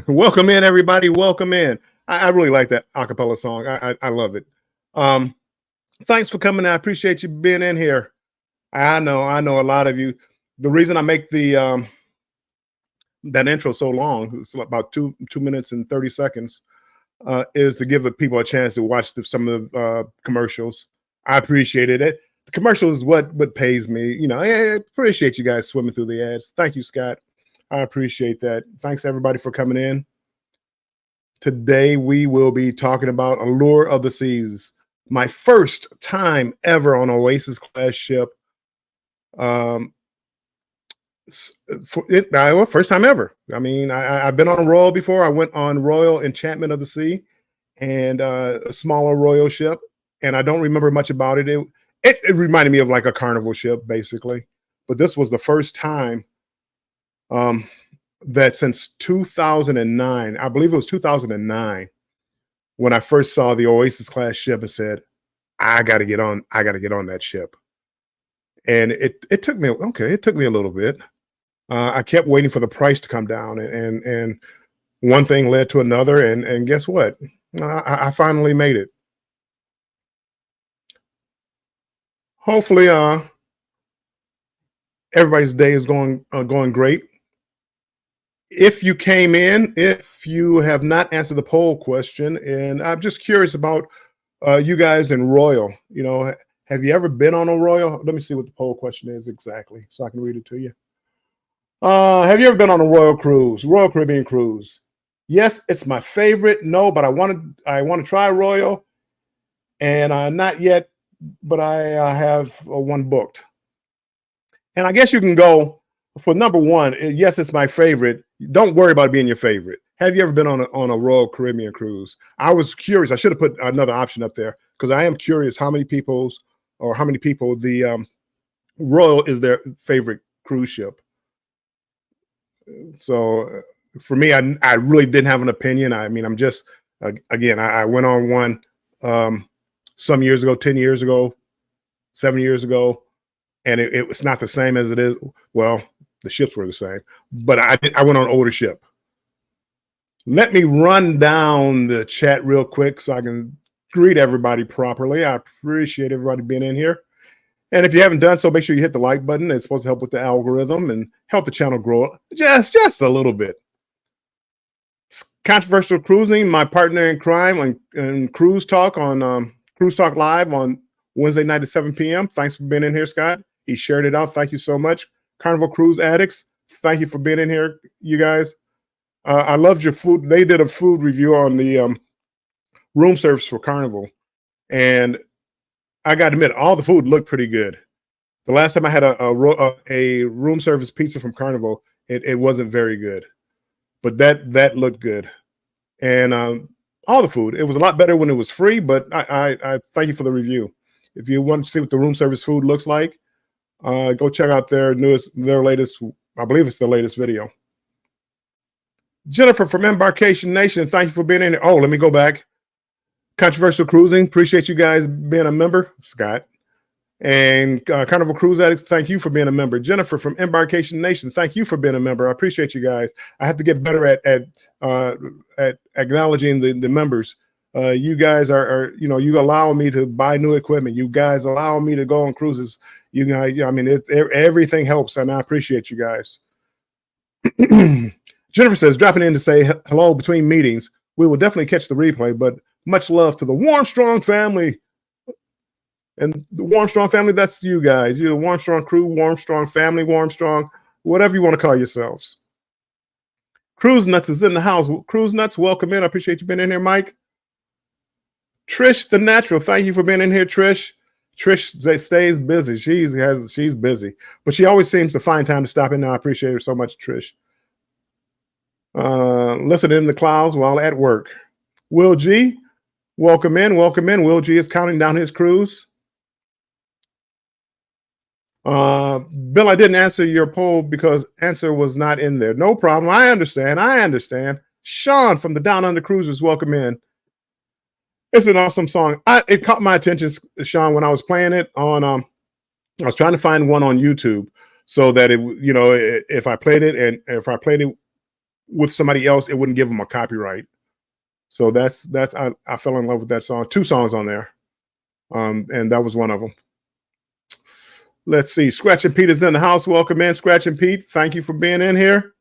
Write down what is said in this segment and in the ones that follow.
Welcome in, everybody. Welcome in. I really like that acapella song. I love it. Thanks for coming. I appreciate you being in here. I know a lot of you. The reason I make the that intro so long, it's about two minutes and 30 seconds, is to give people a chance to watch some of the commercials. I appreciated it. The commercial is what pays me. You know, I appreciate you guys swimming through the ads. Thank you, Scott. I appreciate that. Thanks everybody for coming in. Today we will be talking about Allure of the Seas. My first time ever on Oasis class ship. First time ever. I mean, I've been on a Royal before. I went on Royal Enchantment of the Sea and a smaller Royal ship, and I don't remember much about it. It reminded me of like a Carnival ship, basically. But this was the first time that since 2009, I believe it was 2009, when I first saw the Oasis class ship and said, I got to get on that ship. And it took me a little bit. I kept waiting for the price to come down, and one thing led to another, and guess what? I finally made it. Hopefully, everybody's day is going great. If you came in, if you have not answered the poll question, and I'm just curious about you guys in Royal, you know, have you ever been on a Royal? Let me see what the poll question is exactly so I can read it to you. Have you ever been on a Royal cruise, Royal Caribbean cruise? Yes, it's my favorite. No, but I want to try Royal, and not yet, but I have one booked. And I guess you can go for number one. Yes, it's my favorite. Don't worry about being your favorite. Have you ever been on a Royal Caribbean cruise? I was curious. I should have put another option up there because I am curious how many people the Royal is their favorite cruise ship. So for me, I really didn't have an opinion. I mean, I'm just, again, I went on one some years ago, 10 years ago, 7 years ago, and it's not the same as it is. Well, the ships were the same, but I went on an older ship. Let me run down the chat real quick so I can greet everybody properly. I appreciate everybody being in here. And if you haven't done so, make sure you hit the like button. It's supposed to help with the algorithm and help the channel grow just a little bit. Controversial Cruising, my partner in crime on Cruise Talk on Cruise Talk Live on Wednesday night at 7 p.m. Thanks for being in here, Scott. He shared it out. Thank you so much. Carnival Cruise Addicts, thank you for being in here, you guys. I loved your food. They did a food review on the room service for Carnival, and I got to admit, all the food looked pretty good. The last time I had a room service pizza from Carnival, it wasn't very good, but that looked good. And all the food, it was a lot better when it was free, but I thank you for the review. If you want to see what the room service food looks like, go check out their latest, I believe it's the latest video. Jennifer from Embarkation Nation, thank you for being in here. Oh, let me go back. Controversial Cruising, appreciate you guys being a member, Scott. And Carnival Cruise Addicts, thank you for being a member. Jennifer from Embarkation Nation, thank you for being a member. I appreciate you guys. I have to get better at acknowledging the members. You guys are you allow me to buy new equipment. You guys allow me to go on cruises. You guys, I mean, everything helps, and I appreciate you guys. Jennifer says, dropping in to say hello between meetings. We will definitely catch the replay, but much love to the Warm Strong family. And the Warm Strong family, that's you guys. You're the Warm Strong crew, Warm Strong family, Warm Strong, whatever you want to call yourselves. Cruise Nuts is in the house. Cruise Nuts, welcome in. I appreciate you being in here, Mike. Trish the Natural, thank you for being in here, Trish. Trish stays busy. She's busy, but she always seems to find time to stop in. Now I appreciate her so much, Trish. Listen in the clouds while at work. Will G, welcome in. Will G is counting down his cruise. Bill, I didn't answer your poll because answer was not in there. No problem. I understand. Sean from the Down Under Cruisers, welcome in. It's an awesome song. It caught my attention, Sean, when I was playing it on. I was trying to find one on YouTube so that if I played it with somebody else, it wouldn't give them a copyright. So that's I fell in love with that song. 2 songs on there, and that was one of them. Let's see. Scratch and Pete is in the house. Welcome in, Scratch and Pete. Thank you for being in here.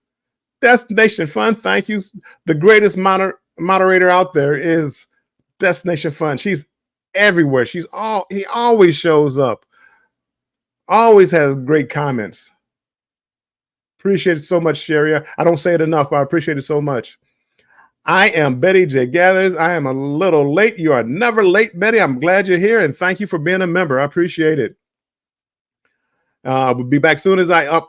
Destination Fun. Thank you. The greatest moderator out there is Destination Fun. She's everywhere. He always shows up. Always has great comments. Appreciate it so much, Sherry. I don't say it enough, but I appreciate it so much. I am Betty J. Gathers. I am a little late. You are never late, Betty. I'm glad you're here, and thank you for being a member. I appreciate it. We'll be back soon as I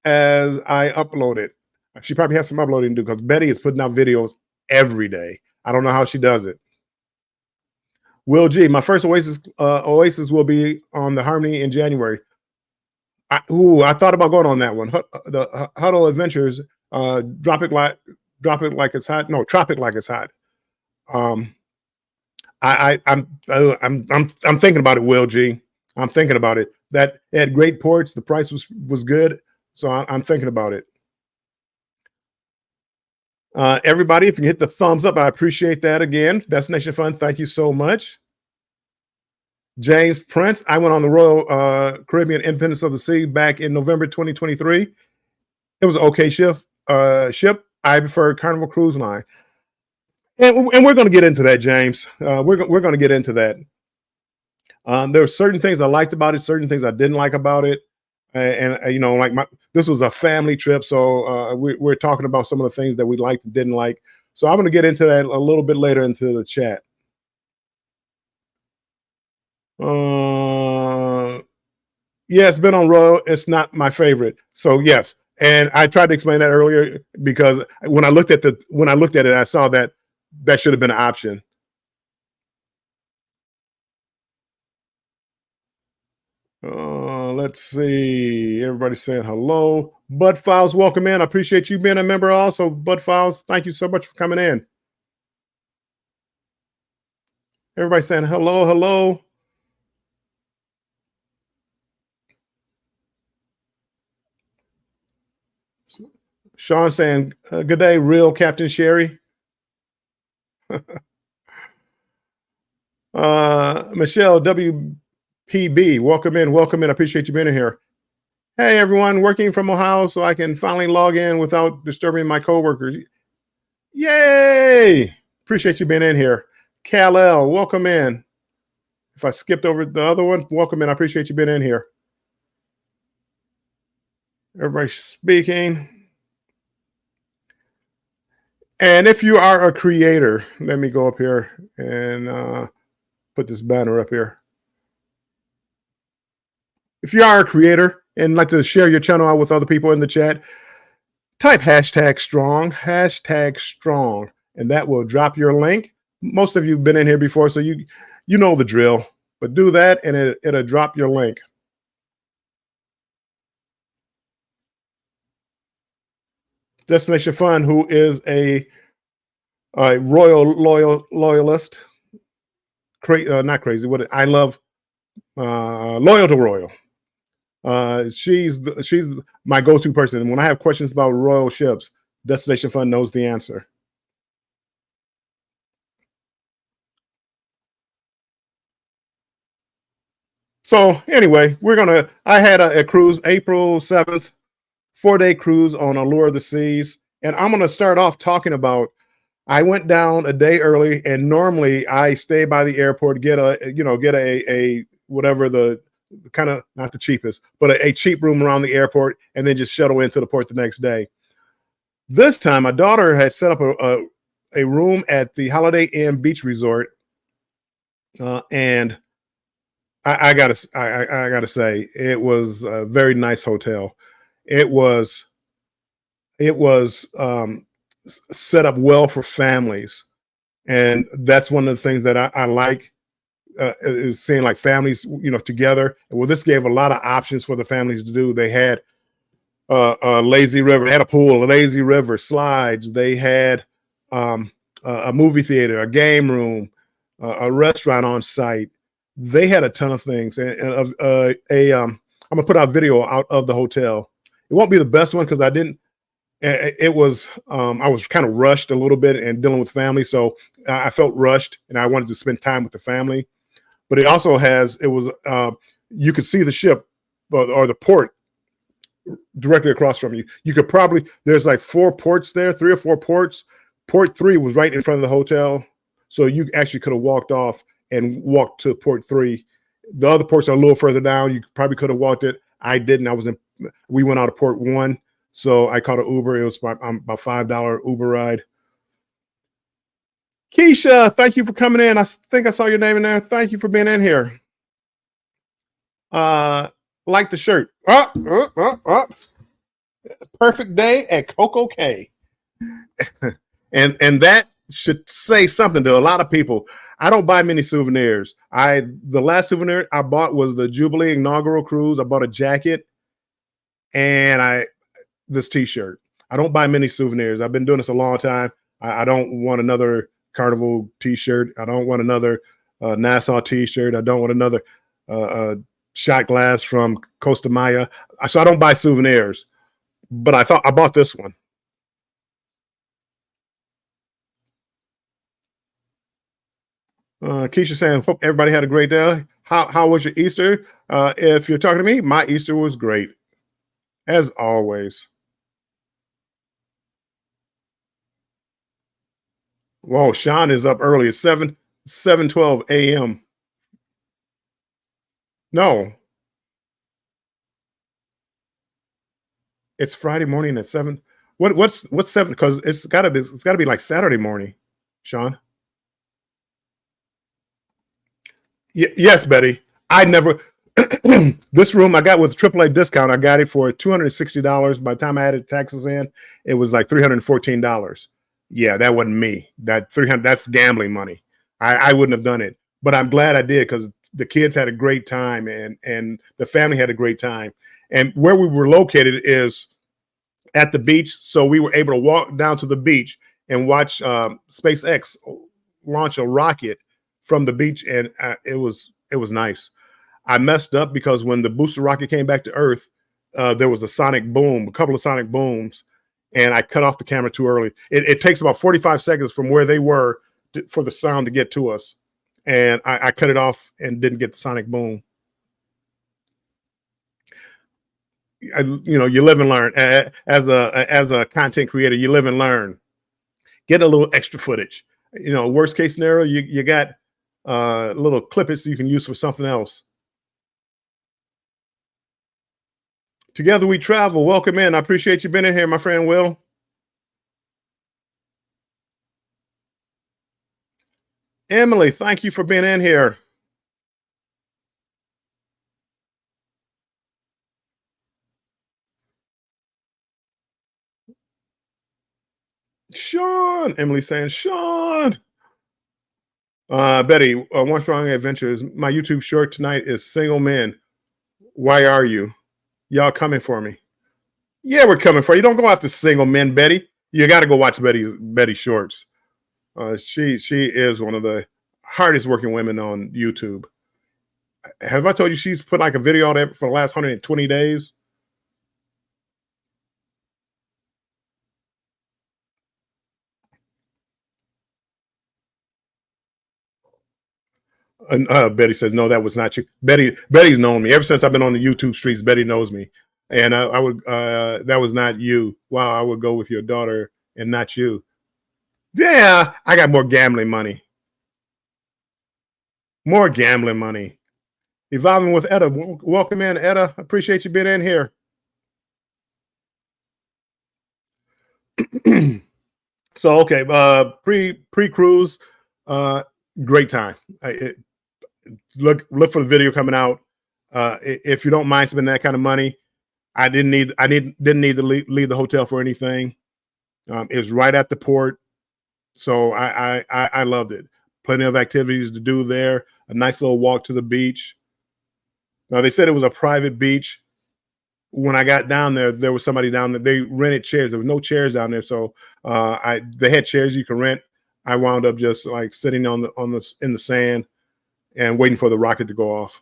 upload it. She probably has some uploading to do because Betty is putting out videos every day. I don't know how she does it. Will G, my first Oasis will be on the Harmony in January. I thought about going on that one. The Huddle Adventures, Tropic Like It's Hot. No, Tropic Like It's Hot. I'm thinking about it, Will G. I'm thinking about it. That it had great ports. The price was good, so I'm thinking about it. Everybody, if you hit the thumbs up, I appreciate that again. Destination Fun, thank you so much. James Prince, I went on the Royal Caribbean Independence of the Sea back in November 2023. It was an okay ship. I prefer Carnival Cruise Line. And we're going to get into that, James. We're going to get into that. There were certain things I liked about it, certain things I didn't like about it. This was a family trip, so we're talking about some of the things that we liked and didn't like. So I'm going to get into that a little bit later into the chat. Yeah, it's been on Royal. It's not my favorite. So yes, and I tried to explain that earlier because when I looked at it, I saw that should have been an option. Let's see. Everybody's saying hello. Bud Files, welcome in. I appreciate you being a member also. Bud Files, thank you so much for coming in. Everybody's saying hello. Sean saying, good day, real Captain Sherry. Michelle WPB, welcome in, welcome in. I appreciate you being here. Hey, everyone, working from a house so I can finally log in without disturbing my coworkers. Yay! Appreciate you being in here. Kal-El, welcome in. If I skipped over the other one, welcome in. I appreciate you being in here. Everybody speaking. And if you are a creator, let me go up here and put this banner up here. If you are a creator and like to share your channel out with other people in the chat, type #strong, #strong, and that will drop your link. Most of you have been in here before, so you know the drill. But do that, and it'll drop your link. Destination Fun, who is a royal loyalist, not crazy. What I love, loyal to royal. She's my go-to person. And when I have questions about royal ships, Destination Fun knows the answer. So anyway, I had a cruise April 7th, 4-day cruise on Allure of the Seas. And I'm gonna start off talking about, I went down a day early, and normally I stay by the airport, get a whatever the kind of, not the cheapest, but a cheap room around the airport, and then just shuttle into the port the next day. This time, my daughter had set up a room at the Holiday Inn Beach Resort, and I gotta say, it was a very nice hotel. It was set up well for families, and that's one of the things that I like, is seeing like families, together. Well, this gave a lot of options for the families to do. They had a lazy river, they had a pool, a lazy river, slides. They had a movie theater, a game room, a restaurant on site. They had a ton of things, and I'm gonna put out video out of the hotel. It won't be the best one because I didn't. It was I was kind of rushed a little bit and dealing with family, so I felt rushed, and I wanted to spend time with the family. But it also you could see the ship or the port directly across from you. You could there's like 4 ports there, 3 or 4 ports. Port 3 was right in front of the hotel, so you actually could have walked off and walked to port 3. The other ports are a little further down. You probably could have walked it. I didn't. We went out of port 1, so I caught an Uber. It was about $5 Uber ride. Keisha, thank you for coming in. I think I saw your name in there. Thank you for being in here. Like the shirt. Perfect day at Coco K. and that should say something to a lot of people. I don't buy many souvenirs. The last souvenir I bought was the Jubilee inaugural cruise. I bought a jacket and this t-shirt. I don't buy many souvenirs. I've been doing this a long time. I don't want another Carnival t-shirt. I don't want another Nassau t-shirt. I don't want another shot glass from Costa Maya. So I don't buy souvenirs. But I bought this one. Keisha saying, hope everybody had a great day. How was your Easter? If you're talking to me, my Easter was great, as always. Whoa, Sean is up early. It's 7:12 a.m. No, it's Friday morning at 7. What's 7? Because it's gotta be like Saturday morning, Sean. Yes, Betty. I never. This room I got with AAA discount. I got it for $260. By the time I added taxes in, it was like $314. Yeah, that wasn't me. That 300. That's gambling money. I wouldn't have done it, but I'm glad I did because the kids had a great time and the family had a great time. And where we were located is at the beach, so we were able to walk down to the beach and watch SpaceX launch a rocket from the beach, and it was nice. I messed up because when the booster rocket came back to Earth, there was a sonic boom, a couple of sonic booms, and I cut off the camera too early. It takes about 45 seconds from where they were for the sound to get to us, and I cut it off and didn't get the sonic boom. You live and learn. As a content creator, you live and learn. Get a little extra footage. Worst case scenario, you got little clippets you can use for something else. Together we travel. Welcome in. I appreciate you being in here, my friend Will. Emily, thank you for being in here. Sean, Emily saying, Sean. Betty, One Strong Adventures. My YouTube short tonight is Single Men. Why are you? Y'all coming for me? Yeah, we're coming for you. Don't go after single men, Betty. You got to go watch Betty shorts. She is one of the hardest working women on YouTube. Have I told you she's put like a video out for the last 120 days? And Betty says, no, that was not you. Betty's known me ever since I've been on the YouTube streets. Betty knows me, and I would that was not you. Wow, I would go with your daughter and not you. Yeah, I got more gambling money. More gambling money. Evolving with Etta. Welcome in, Etta. Appreciate you being in here. So okay, pre cruise, great time. Look for the video coming out. If you don't mind spending that kind of money, I didn't need to leave the hotel for anything. It was right at the port, so I loved it. Plenty of activities to do there. A nice little walk to the beach. Now they said it was a private beach. When I got down there was somebody down there. They rented chairs. There was no chairs down there, so they had chairs you can rent. I wound up just like sitting in the sand and waiting for the rocket to go off.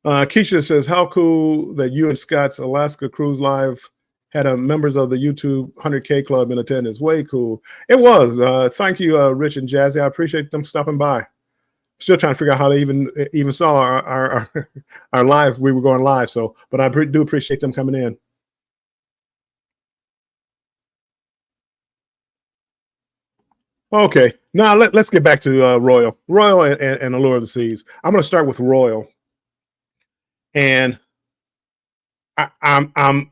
Keisha says, how cool that you and Scott's Alaska Cruise Live had members of the YouTube 100K Club in attendance. Way cool. It was. Thank you, Rich and Jazzy. I appreciate them stopping by. Still trying to figure out how they even saw our live. We were going live, but I do appreciate them coming in. Okay, now let's get back to Royal and Allure of the Seas. I'm going to start with Royal, and I'm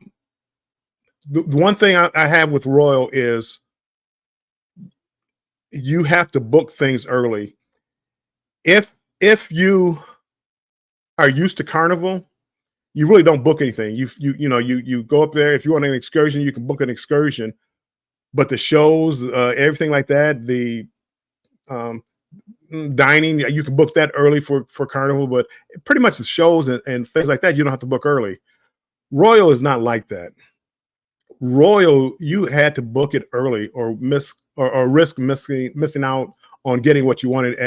the one thing I have with Royal is you have to book things early. If you are used to Carnival, you really don't book anything. You go up there. If you want an excursion, you can book an excursion. But the shows, everything like that, the dining, you can book that early for Carnival. But pretty much the shows and things like that, you don't have to book early. Royal is not like that. Royal, you had to book it early or risk missing out on getting what you wanted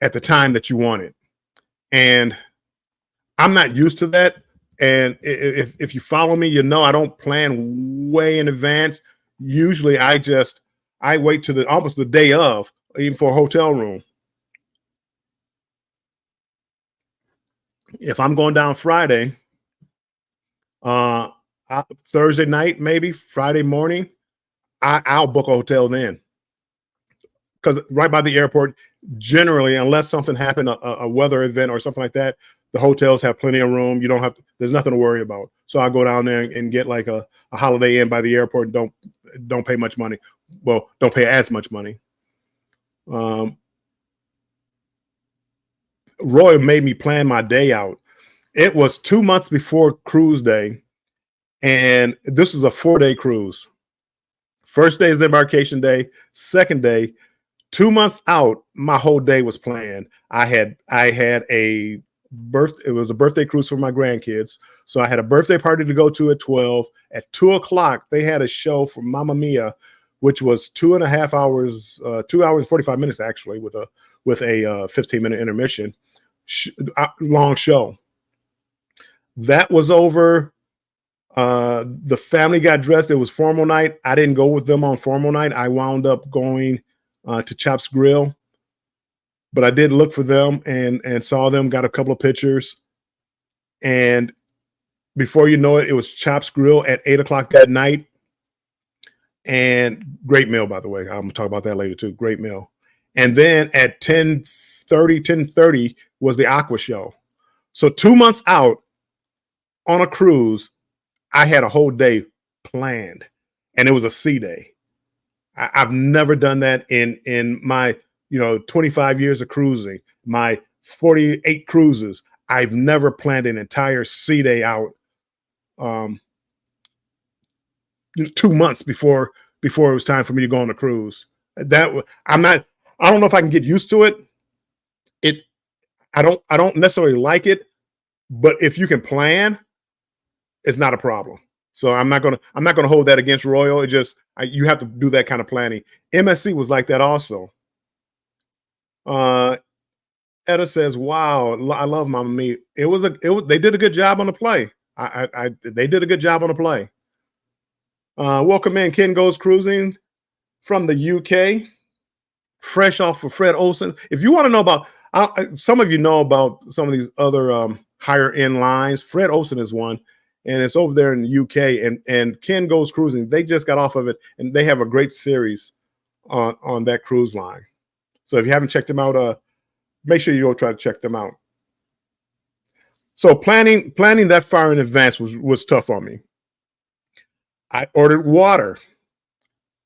at the time that you wanted. And I'm not used to that. And if you follow me, I don't plan way in advance. Usually I wait to almost the day of, even for a hotel room. If I'm going down Friday, Thursday night, maybe Friday morning, I'll book a hotel then. Because right by the airport, generally, unless something happened, a weather event or something like that, the hotels have plenty of room. You don't have there's nothing to worry about. So I go down there and get like a Holiday Inn by the airport. And don't pay much money. Well, don't pay as much money. Roy made me plan my day out. It was 2 months before cruise day, and this was a 4-day cruise. First day is the embarkation day. Second day, 2 months out, my whole day was planned. I had it was a birthday cruise for my grandkids. So I had a birthday party to go to at 12. At 2:00, they had a show for Mamma Mia, which was 2.5 hours, 2 hours, 45 minutes, actually, with a 15-minute intermission, long show. That was over. The family got dressed. It was formal night. I didn't go with them on formal night. I wound up going to Chop's Grill, but I did look for them and saw them. Got a couple of pictures, and before you know it, it was Chop's Grill at 8 o'clock that night. And great meal, by the way. I'm gonna talk about that later too. Great meal. And then at 10:30 was the Aqua Show. So 2 months out on a cruise, I had a whole day planned, and it was a sea day. I've never done that in my 25 years of cruising, my 48 cruises. I've never planned an entire sea day out. Um, 2 months before it was time for me to go on a cruise. I'm not. I don't know if I can get used to it. It. I don't necessarily like it, but if you can plan, it's not a problem. So I'm not gonna hold that against Royal. It just you have to do that kind of planning. MSC was like that also. Uh, Etta says, "Wow, I love Mama Me. They did a good job on the play. They did a good job on the play. Welcome in, Ken Goes Cruising from the UK, fresh off of Fred Olsen. If you want to know about, some of you know about some of these other higher end lines. Fred Olsen is one, and it's over there in the UK. And Ken Goes Cruising, they just got off of it, and they have a great series on that cruise line. So if you haven't checked them out, make sure you go try to check them out. So planning that far in advance was tough on me. I ordered water,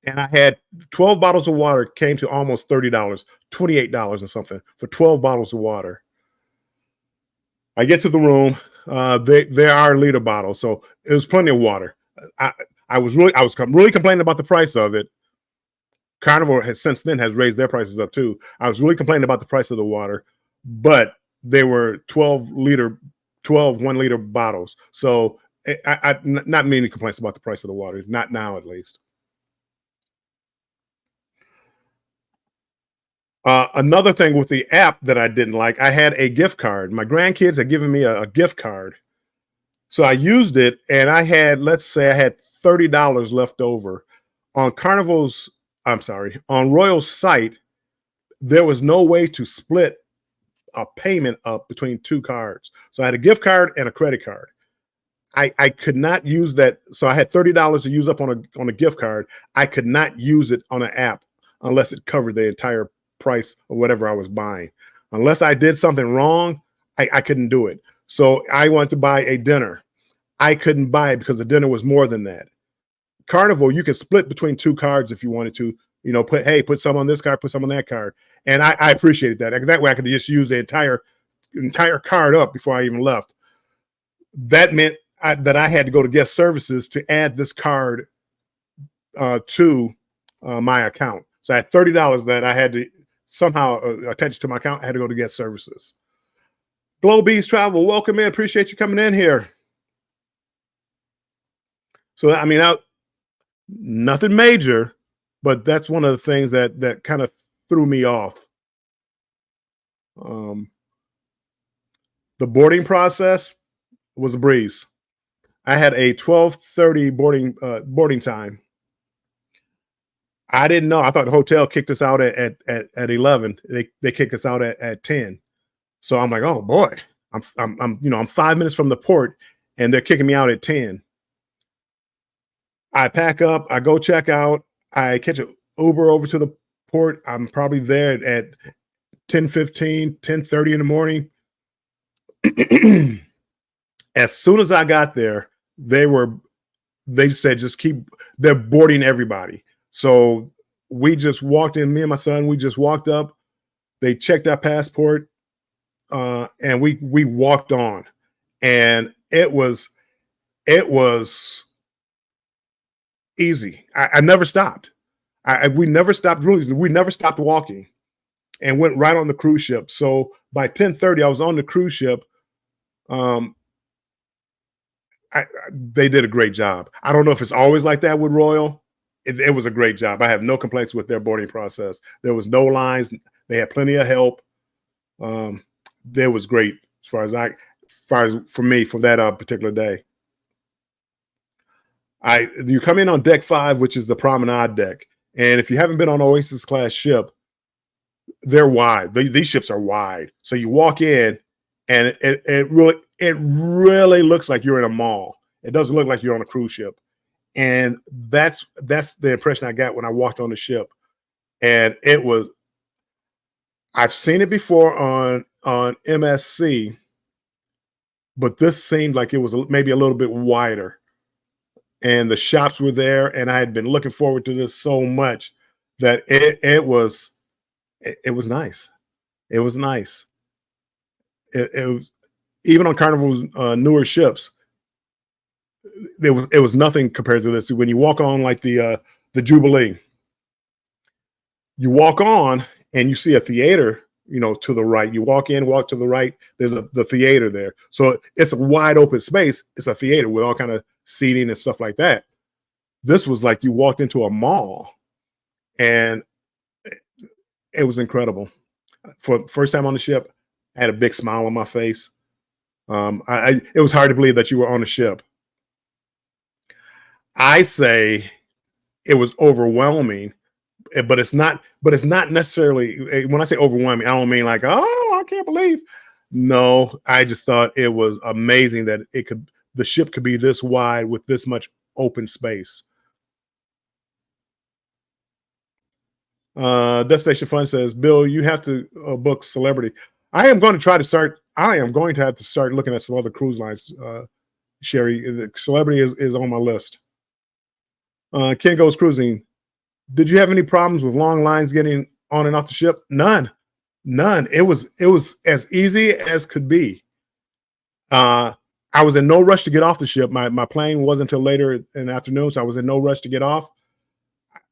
and I had 12 bottles of water. Came to almost $30, $28 or something for 12 bottles of water. I get to the room. They are liter bottles, so it was plenty of water. I was really complaining about the price of it. Carnival has since then has raised their prices up too. I was really complaining about the price of the water, but they were 12 1 liter bottles. So not many complaints about the price of the water, not now at least. Another thing with the app that I didn't like, I had a gift card. My grandkids had given me a gift card. So I used it, and let's say I had $30 left over. On on Royal's site, there was no way to split a payment up between two cards. So I had a gift card and a credit card. I could not use that. So I had $30 to use up on a gift card. I could not use it on an app unless it covered the entire price of whatever I was buying. Unless I did something wrong, I couldn't do it. So I wanted to buy a dinner. I couldn't buy it because the dinner was more than that. Carnival, you could split between two cards if you wanted to. Put some on this card, put some on that card, and I appreciated that. That way, I could just use the entire card up before I even left. That meant that I had to go to guest services to add this card to my account. So I had $30 that I had to somehow attach to my account. I had to go to guest services. Glow Bees Travel, welcome in. Appreciate you coming in here. So I mean, nothing major, but that's one of the things that kind of threw me off. The boarding process was a breeze. I had a 12:30 boarding time. I didn't know. I thought the hotel kicked us out at 11. They kicked us out at 10. So I'm like, oh boy, I'm 5 minutes from the port, and they're kicking me out at 10. I pack up, I go check out, I catch an Uber over to the port. I'm probably there at 10:15, 10:30 in the morning. As soon as I got there, they said they're boarding everybody. So we just walked in, me and my son, we just walked up, they checked our passport, and we walked on. And it was easy. I never stopped. We never stopped really. We never stopped walking, and went right on the cruise ship. So by 10:30, I was on the cruise ship. They did a great job. I don't know if it's always like that with Royal. It was a great job. I have no complaints with their boarding process. There was no lines. They had plenty of help. That was great as far as far as for me for that particular day. You come in on deck 5, which is the promenade deck, and if you haven't been on Oasis class ship, they're wide. These ships are wide, so you walk in, and it really looks like you're in a mall. It doesn't look like you're on a cruise ship, and that's the impression I got when I walked on the ship. And it was, I've seen it before on MSC, but this seemed like it was maybe a little bit wider, and the shops were there, and I had been looking forward to this so much that it was nice. It was nice. It was, even on Carnival's newer ships, it was nothing compared to this. When you walk on like the Jubilee, you walk on and you see a theater, to the right. You walk in, walk to the right. There's the theater there, so it's a wide open space. It's a theater with all kind of seating and stuff like that. This was like you walked into a mall, and it was incredible. For first time on the ship, I had a big smile on my face. It was hard to believe that you were on a ship. I say it was overwhelming, but it's not. But it's not necessarily. When I say overwhelming, I don't mean like, oh, I can't believe. No, I just thought it was amazing that the ship could be this wide with this much open space. Destination Fun says, Bill, you have to book Celebrity. I am going to have to start looking at some other cruise lines. Sherry, the Celebrity is on my list. Ken Goes Cruising. Did you have any problems with long lines getting on and off the ship? None. It was as easy as could be. I was in no rush to get off the ship. My plane wasn't until later in the afternoon, so I was in no rush to get off.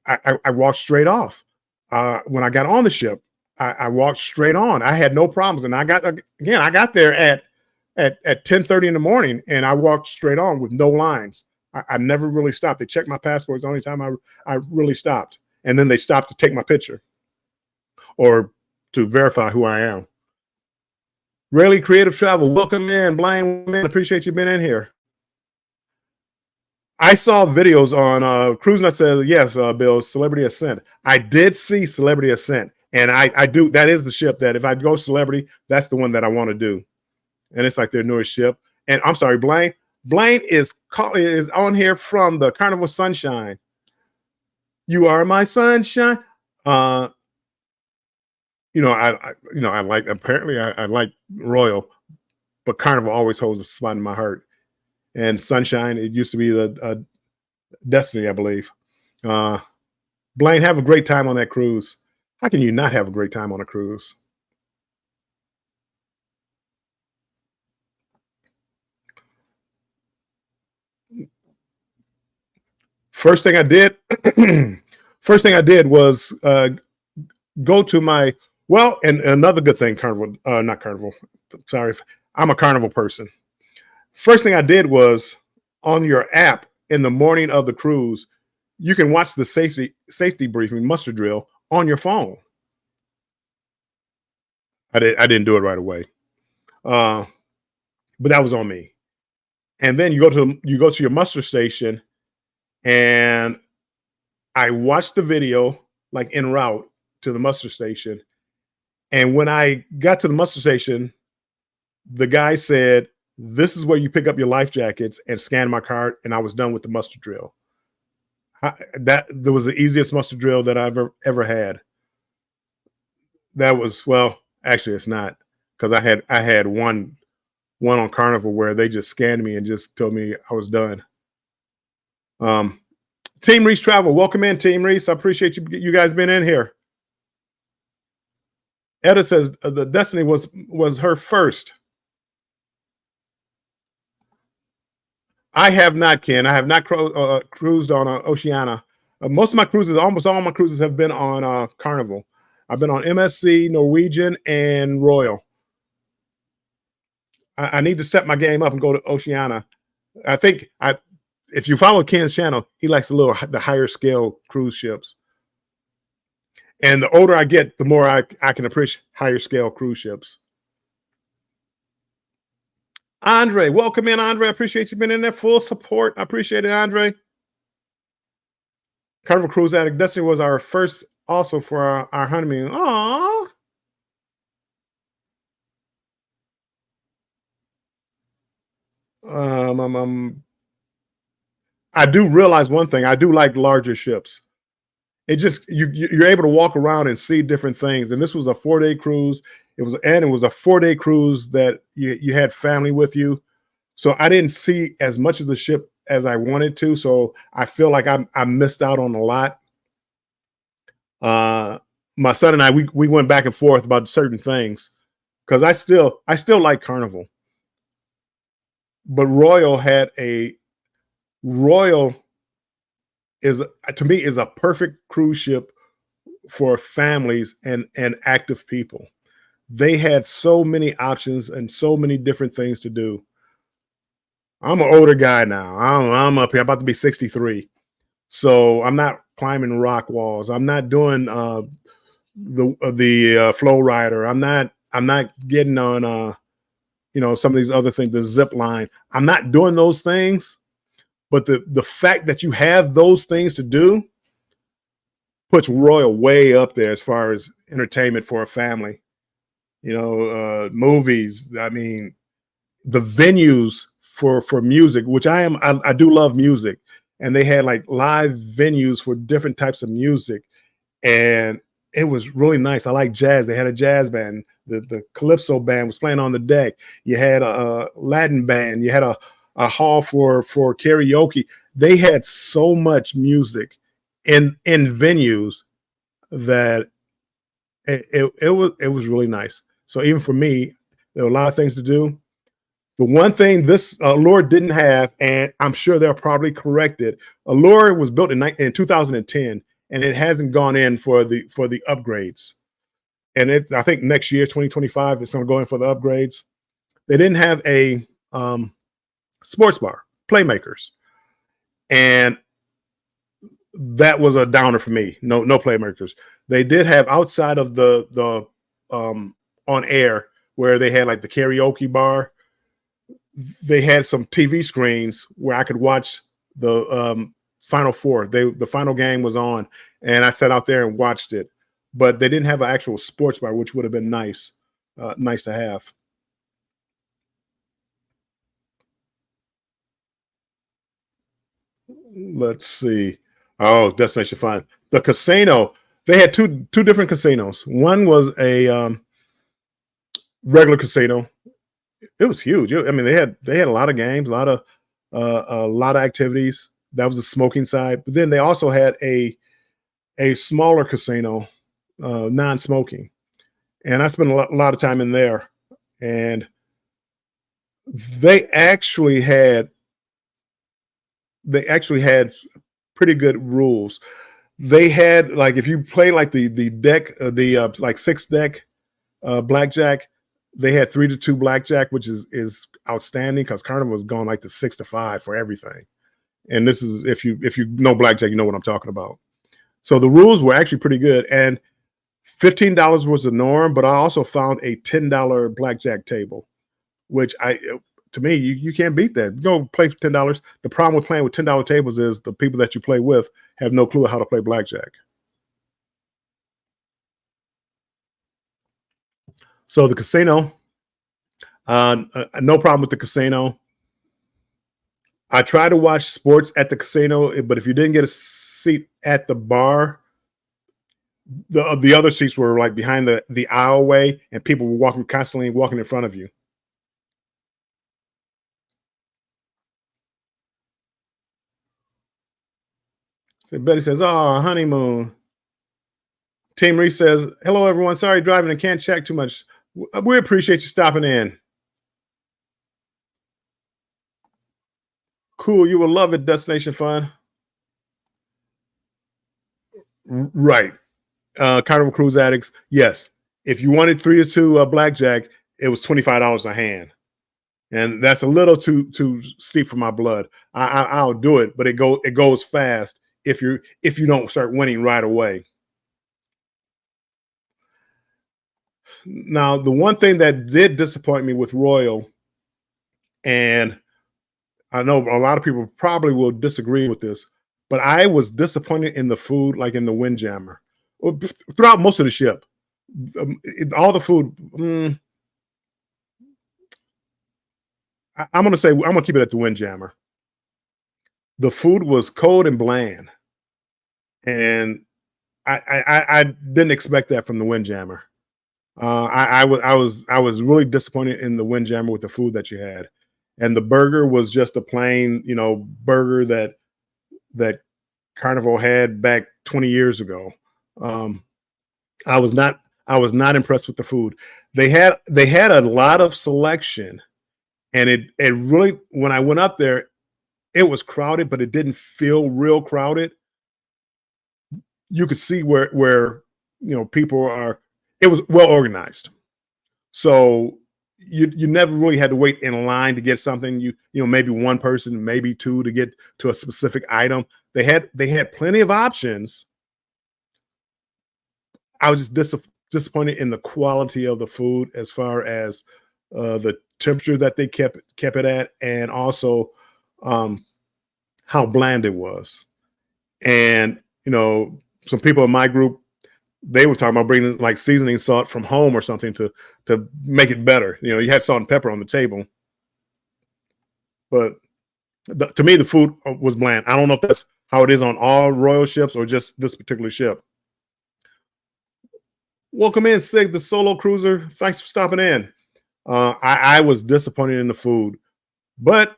I walked straight off. When I got on the ship, I walked straight on. I had no problems, and I got there at 10:30 in the morning, and I walked straight on with no lines. I never really stopped. They checked my passport. It's the only time I really stopped, and then they stopped to take my picture or to verify who I am. Rayleigh Creative Travel, welcome in, Blaine. Man, appreciate you being in here. I saw videos on Cruise Nut says, yes, Bill, Celebrity Ascent. I did see Celebrity Ascent, and I do. That is the ship that if I go Celebrity, that's the one that I want to do. And it's like their newest ship. And I'm sorry, Blaine. Blaine is on here from the Carnival Sunshine. You are my sunshine. I like, apparently I like Royal, but Carnival always holds a spot in my heart. And Sunshine, it used to be the Destiny, I believe. Blaine, have a great time on that cruise. How can you not have a great time on a cruise? First thing I did was go to my, well, and another good thing, not Carnival. Sorry, I'm a Carnival person. First thing I did was on your app in the morning of the cruise, you can watch the safety briefing, muster drill on your phone. I didn't do it right away, but that was on me. And then you go to your muster station, and I watched the video like en route to the muster station. And when I got to the muster station, the guy said, "This is where you pick up your life jackets," and scan my card, and I was done with the muster drill. That was the easiest muster drill that I've ever had. That was, well, actually, it's not, because I had one on Carnival where they just scanned me and just told me I was done. Team Reese Travel, welcome in, Team Reese. I appreciate you guys being in here. Etta says the Destiny was her first. I have not, Ken. I have not cruised on Oceania. Most of my cruises, almost all my cruises, have been on Carnival. I've been on MSC, Norwegian, and Royal. I need to set my game up and go to Oceania. I think if you follow Ken's channel, he likes the higher scale cruise ships. And the older I get, the more I can appreciate higher scale cruise ships. Andre, welcome in, Andre. I appreciate you being in there. Full support. I appreciate it, Andre. Carnival Cruise Addict. Destiny was our first also for our honeymoon. Aww. Um, um, um, I do realize one thing. I do like larger ships. It just you're able to walk around and see different things. And this was a 4-day cruise. It was a 4-day cruise that you had family with you. So I didn't see as much of the ship as I wanted to. So I feel like I missed out on a lot. Uh, my son and I we went back and forth about certain things because I still like Carnival, but Royal is to me is a perfect cruise ship for families and active people. They had so many options and so many different things to do. I'm an older guy now. I'm up here. I'm about to be 63. So I'm not climbing rock walls. I'm not doing the flow rider. I'm not getting on some of these other things, the zip line. I'm not doing those things. But the fact that you have those things to do puts Royal way up there as far as entertainment for a family. Movies. I mean, the venues for music, which I do love music, and they had like live venues for different types of music, and it was really nice. I like jazz. They had a jazz band. The calypso band was playing on the deck. You had a Latin band. You had a hall for karaoke. They had so much music in venues that it was really nice. So even for me, there were a lot of things to do. The one thing this Allure didn't have, and I'm sure they'll probably correct it. Allure was built in 2010, and it hasn't gone in for the upgrades. And I think next year, 2025, it's going to go in for the upgrades. They didn't have a sports bar, playmakers, and that was a downer for me. No playmakers. They did have outside of the on air where they had like the karaoke bar. They had some TV screens where I could watch the Final Four. The final game was on, and I sat out there and watched it. But they didn't have an actual sports bar, which would have been nice to have. Let's see. Oh, Destination Fun. The casino. They had two different casinos. One was a regular casino. It was huge. I mean, they had a lot of games, a lot of activities. That was the smoking side. But then they also had a smaller casino, non-smoking, and I spent a lot of time in there. And they actually had they actually had pretty good rules. They had like if you play like the deck, the like six deck blackjack, they had 3-2 blackjack, which is outstanding because Carnival was going like the 6-5 for everything. And this is if you know blackjack, you know what I'm talking about. So the rules were actually pretty good, and $15 was the norm. But I also found a $10 blackjack table, which to me you can't beat that. You go play for $10. The problem with playing with $10 tables is the people that you play with have no clue how to play blackjack. So the casino, no problem with the casino. I try to watch sports at the casino, but if you didn't get a seat at the bar, the other seats were like behind the aisleway, and people were constantly walking in front of you. So Betty says, "Oh, honeymoon." Team Reese says, "Hello, everyone. Sorry driving and can't check too much. We appreciate you stopping in. Cool. You will love it. Destination Fun. Right. Carnival Cruise Addicts. Yes. If you wanted 3-2 blackjack, it was $25 a hand, and that's a little too steep for my blood. I'll do it, but it goes fast if you don't start winning right away. Now, the one thing that did disappoint me with Royal, And I know a lot of people probably will disagree with this, but I was disappointed in the food, like in the Windjammer, throughout most of the ship. All the food. I'm gonna say I'm gonna keep it at the Windjammer. The food was cold and bland, and I didn't expect that from the Windjammer. I was really disappointed in the Windjammer with the food that you had, and the burger was just a plain, burger that Carnival had back 20 years ago. Um, I was not I was not impressed with the food. They had a lot of selection, and it really, when I went up there, it was crowded, but it didn't feel real crowded. You could see where people are. It was well organized. So you never really had to wait in line to get something. Maybe one person, maybe two to get to a specific item. They had plenty of options. I was just disappointed in the quality of the food, as far as the temperature that they kept it at, and also um, how bland it was. And some people in my group, they were talking about bringing like seasoning salt from home or something to make it better. You had salt and pepper on the table, but to me, the food was bland. I don't know if that's how it is on all royal ships or just this particular ship. Welcome in, Sig, the solo cruiser. Thanks for stopping in. I was disappointed in the food, but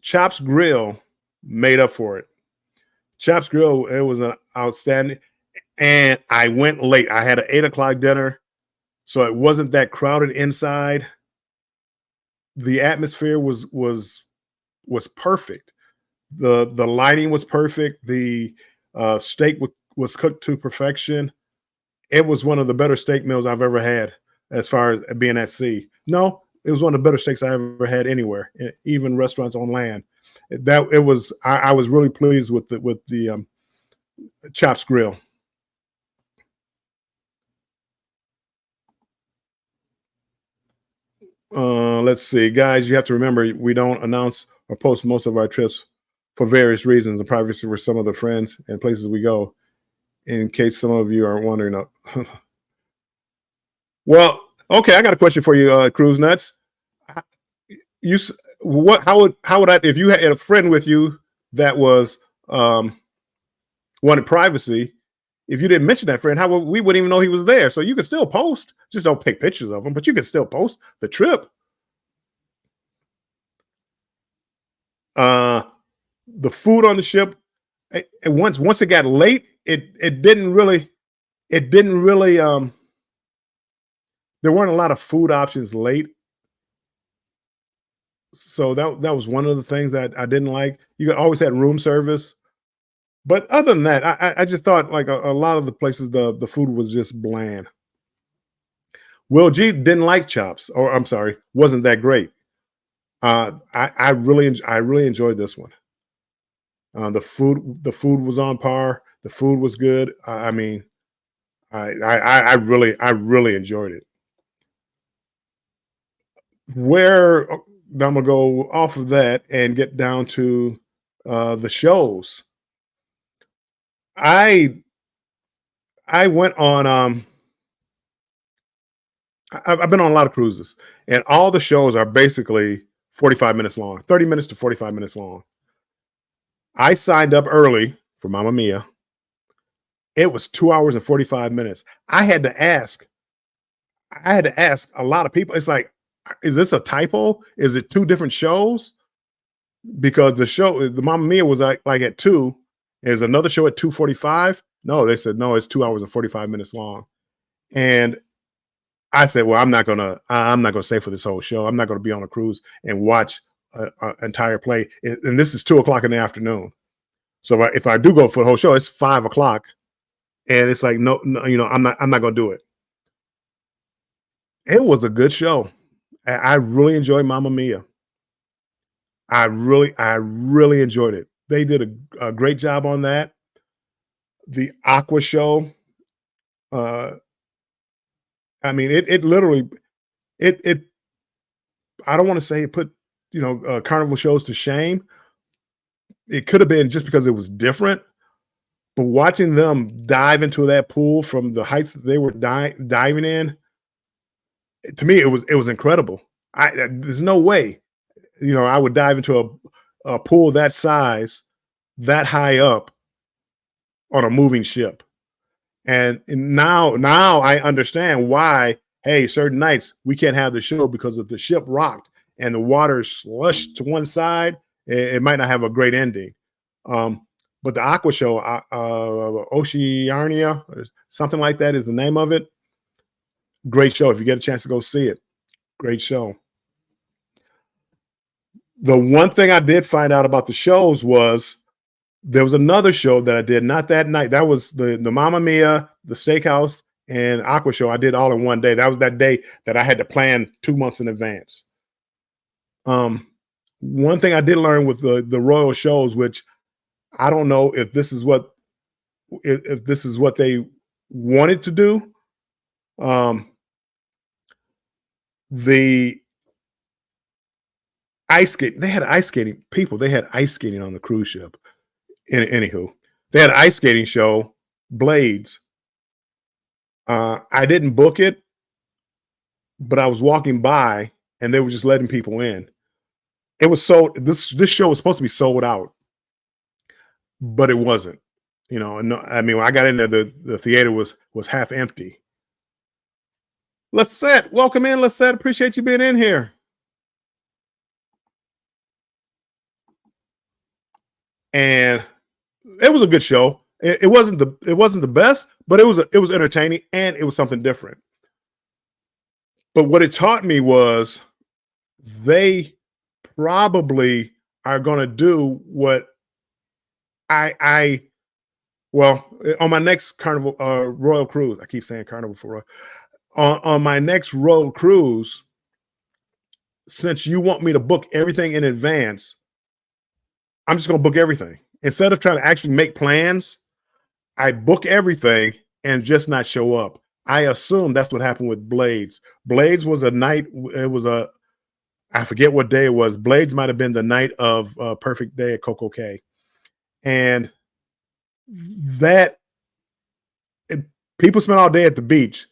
Chops Grill made up for it. Chops Grill, it was an outstanding, and I went late. I had an 8 o'clock dinner, so it wasn't that crowded inside. The atmosphere was perfect. The lighting was perfect. The steak was cooked to perfection. It was one of the better steak meals I've ever had, as far as being at sea. No, it was one of the better steaks I ever had anywhere, even restaurants on land. That it was. I was really pleased with the Chops Grill. Let's see, guys. You have to remember, we don't announce or post most of our trips for various reasons, and privacy for some of the friends and places we go. In case some of you are wondering, well, okay, I got a question for you, Cruise Nuts. You what? How would I, if you had a friend with you that was wanted privacy? If you didn't mention that friend, how would we wouldn't even know he was there? So you can still post, just don't take pictures of him, but you can still post the trip. Uh, the food on the ship, once it got late, it didn't really there weren't a lot of food options late. So that was one of the things that I didn't like. You always had room service, but other than that, I just thought, like, a lot of the places, the food was just bland. Will G didn't like chops, or I'm sorry, wasn't that great. I really enjoyed this one. The food was on par. The food was good. I mean, I really enjoyed it. Where I'm gonna go off of that and get down to the shows. I I went on I've been on a lot of cruises, and all the shows are basically 45 minutes long, 30 minutes to 45 minutes long. I signed up early for Mamma Mia. It was 2 hours and 45 minutes. I had to ask a lot of people. It's like, is this a typo? Is it two different shows? Because the Mamma Mia was like at two. Is another show at 2:45? No, they said no, it's 2 hours and 45 minutes long. And I said, well, I'm not gonna stay for this whole show. I'm not gonna be on a cruise and watch an entire play. And this is 2 o'clock in the afternoon. So if I do go for the whole show, it's 5 o'clock, and it's like, no, no, I'm not gonna do it. It was a good show. I really enjoyed Mamma Mia. I really enjoyed it. They did a great job on that. The Aqua show, uh, I mean, it literally, it I don't want to say it put, carnival shows to shame. It could have been just because it was different, but watching them dive into that pool from the heights that they were diving in, to me, it was incredible. There's no way, I would dive into a pool that size, that high up on a moving ship. And now I understand why, hey, certain nights we can't have the show because if the ship rocked and the water slushed to one side, it might not have a great ending. But the Aqua Show, Oceania, or something like that is the name of it. Great show. If you get a chance to go see it, great show. The one thing I did find out about the shows was there was another show that I did, not that night. That was the Mamma Mia, the Steakhouse, and Aqua Show. I did all in one day. That was that day that I had to plan 2 months in advance. One thing I did learn with the Royal shows, which I don't know if this is what they wanted to do. The ice skate, they had ice skating people. They had ice skating on the cruise ship. Anywho, they had an ice skating show, Blades. I didn't book it, but I was walking by and they were just letting people in. It was sold. This show was supposed to be sold out, but it wasn't. And I mean, when I got in there, the theater was half empty. Lisette, welcome in, Lisette. Appreciate you being in here. And it was a good show. It wasn't the best, but it was entertaining and it was something different. But what it taught me was they probably are going to do what well, on my next Carnival Royal Cruise. I keep saying Carnival for on my next Royal Cruise. Since you want me to book everything in advance, I'm just going to book everything. Instead of trying to actually make plans, I book everything and just not show up. I assume that's what happened with Blades. Blades was a night. It was I forget what day it was. Blades might have been the night of Perfect Day at Coco Cay. And people spent all day at the beach.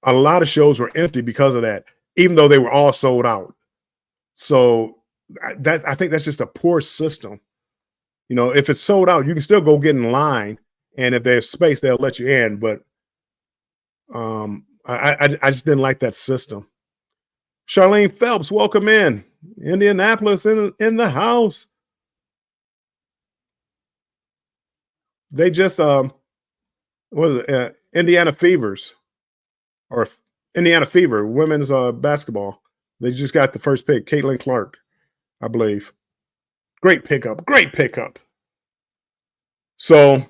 A lot of shows were empty because of that, even though they were all sold out. So I think that's just a poor system. If it's sold out, you can still go get in line, and if there's space, they'll let you in. But I just didn't like that system. Charlene Phelps, welcome in. Indianapolis in the house. They just what is it? Indiana Fevers or Indiana Fever women's basketball. They just got the first pick, Caitlin Clark, I believe. Great pickup. So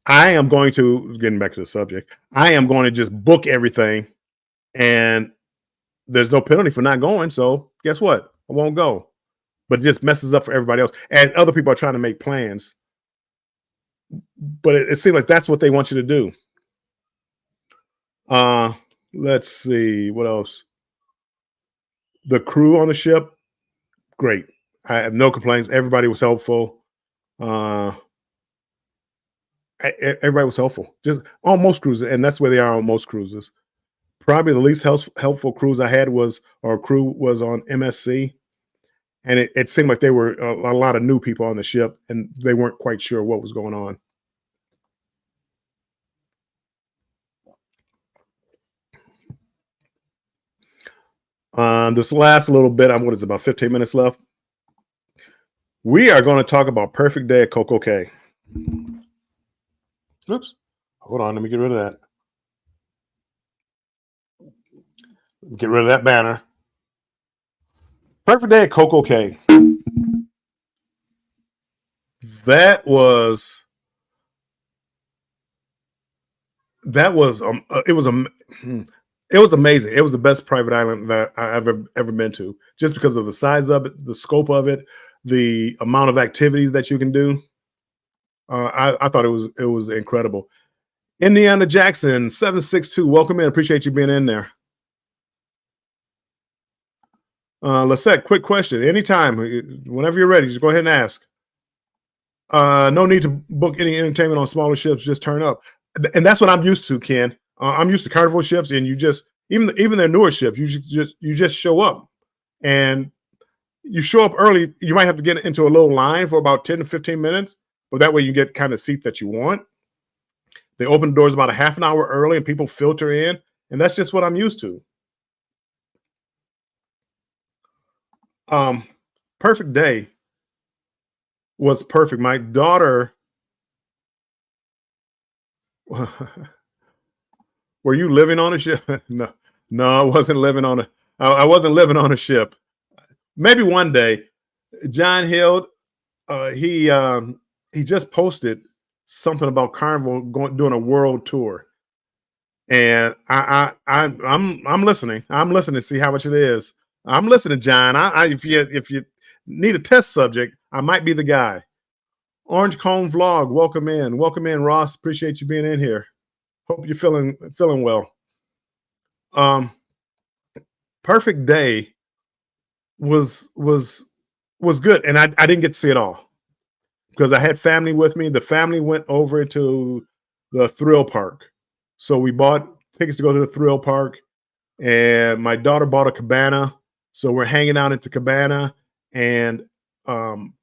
I am going to, getting back to the subject, I am going to just book everything, and there's no penalty for not going. So guess what? I won't go. But it just messes up for everybody else. And other people are trying to make plans. But it seems like that's what they want you to do. Let's see. What else? The crew on the ship, great. I have no complaints. Everybody was helpful. Everybody was helpful. Just on most cruises, and that's where they are on most cruises. Probably the least helpful cruise I had was on MSC, and it seemed like there were a lot of new people on the ship, and they weren't quite sure what was going on. This last little bit, what is it, about 15 minutes left? We are going to talk about Perfect Day at Coco Cay. Oops. Hold on. Let me get rid of that. Get rid of that banner. Perfect Day at Coco Cay. It was amazing. It was the best private island that I've ever been to, just because of the size of it, the scope of it, the amount of activities that you can do. I thought it was incredible. Indiana Jackson 762, welcome in. Appreciate you being in there. Lisette, quick question. Anytime, whenever you're ready, just go ahead and ask. No need to book any entertainment on smaller ships. Just turn up, and that's what I'm used to, Ken. I'm used to Carnival ships, and you just even their newer ships, you just show up, and you show up early. You might have to get into a little line for about 10 to 15 minutes, but that way you get kind of seat that you want. They open the doors about a half an hour early, and people filter in, and that's just what I'm used to. Um, Perfect day was perfect. My daughter, were you living on a ship? No, no, I wasn't living on a. I wasn't living on a ship. Maybe one day. John Hill, he just posted something about Carnival going doing a world tour, and I'm listening. I'm listening to see how much it is. I'm listening, John. If you need a test subject, I might be the guy. Orange Cone Vlog, welcome in, Ross. Appreciate you being in here. Hope you're feeling well. Um, Perfect day was good, and I didn't get to see it all because I had family with me. The family went over to the thrill park, so we bought tickets to go to the thrill park, and my daughter bought a cabana, so we're hanging out at the cabana, and um,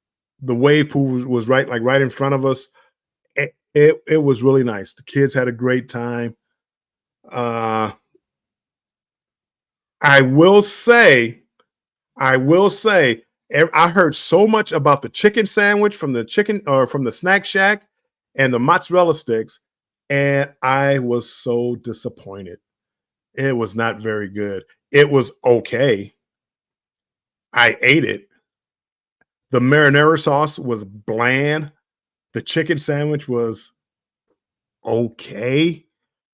the wave pool was right in front of us. It was really nice. The kids had a great time. Uh, I will say, I heard so much about the chicken sandwich from the chicken or from the snack shack and the mozzarella sticks, and I was so disappointed. It was not very good. It was okay. I ate it. The marinara sauce was bland. The chicken sandwich was okay.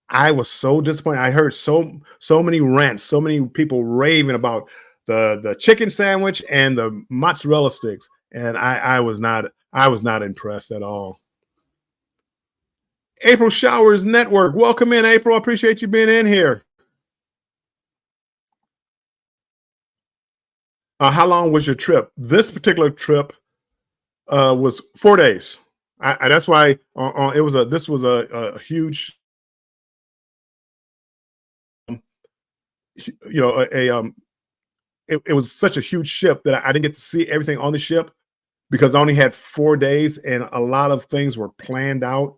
I was so disappointed. I heard so many rants, so many people raving about the chicken sandwich and the mozzarella sticks, and I was not impressed at all. April Showers Network, welcome in, April. I appreciate you being in here. How long was your trip? This particular trip was 4 days. That's why it was a this was a huge, you know, it was such a huge ship that I didn't get to see everything on the ship because I only had 4 days and a lot of things were planned out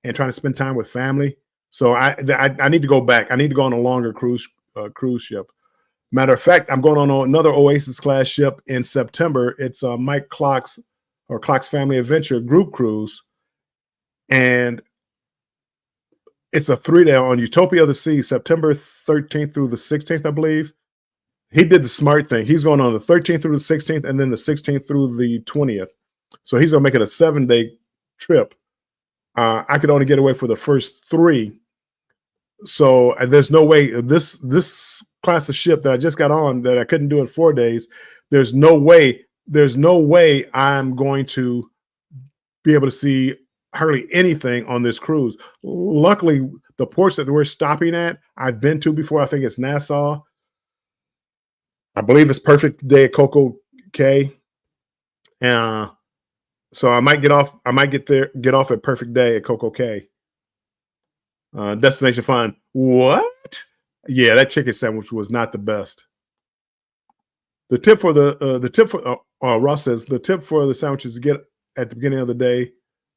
and trying to spend time with family. So I need to go back. I need to go on a longer cruise ship. Matter of fact, I'm going on another Oasis class ship in September. It's Mike Clock's or Clock's Family Adventure group cruise, and it's a 3-day on Utopia of the Sea, September 13th through the 16th, I believe. He did the smart thing. He's going on the 13th through the 16th, and then the 16th through the 20th. So he's going to make it a 7-day trip. I could only get away for the first 3. So there's no way this class of ship that I just got on that I couldn't do in 4 days. There's no way I'm going to be able to see hardly anything on this cruise. Luckily, the ports that we're stopping at, I've been to before. I think it's Nassau. I believe it's Perfect Day at Coco Cay. So I might get off. I might get off at Perfect Day at Coco Cay. Destination Fun. What? Yeah, that chicken sandwich was not the best. The tip for Ross says the tip for the sandwiches to get at the beginning of the day,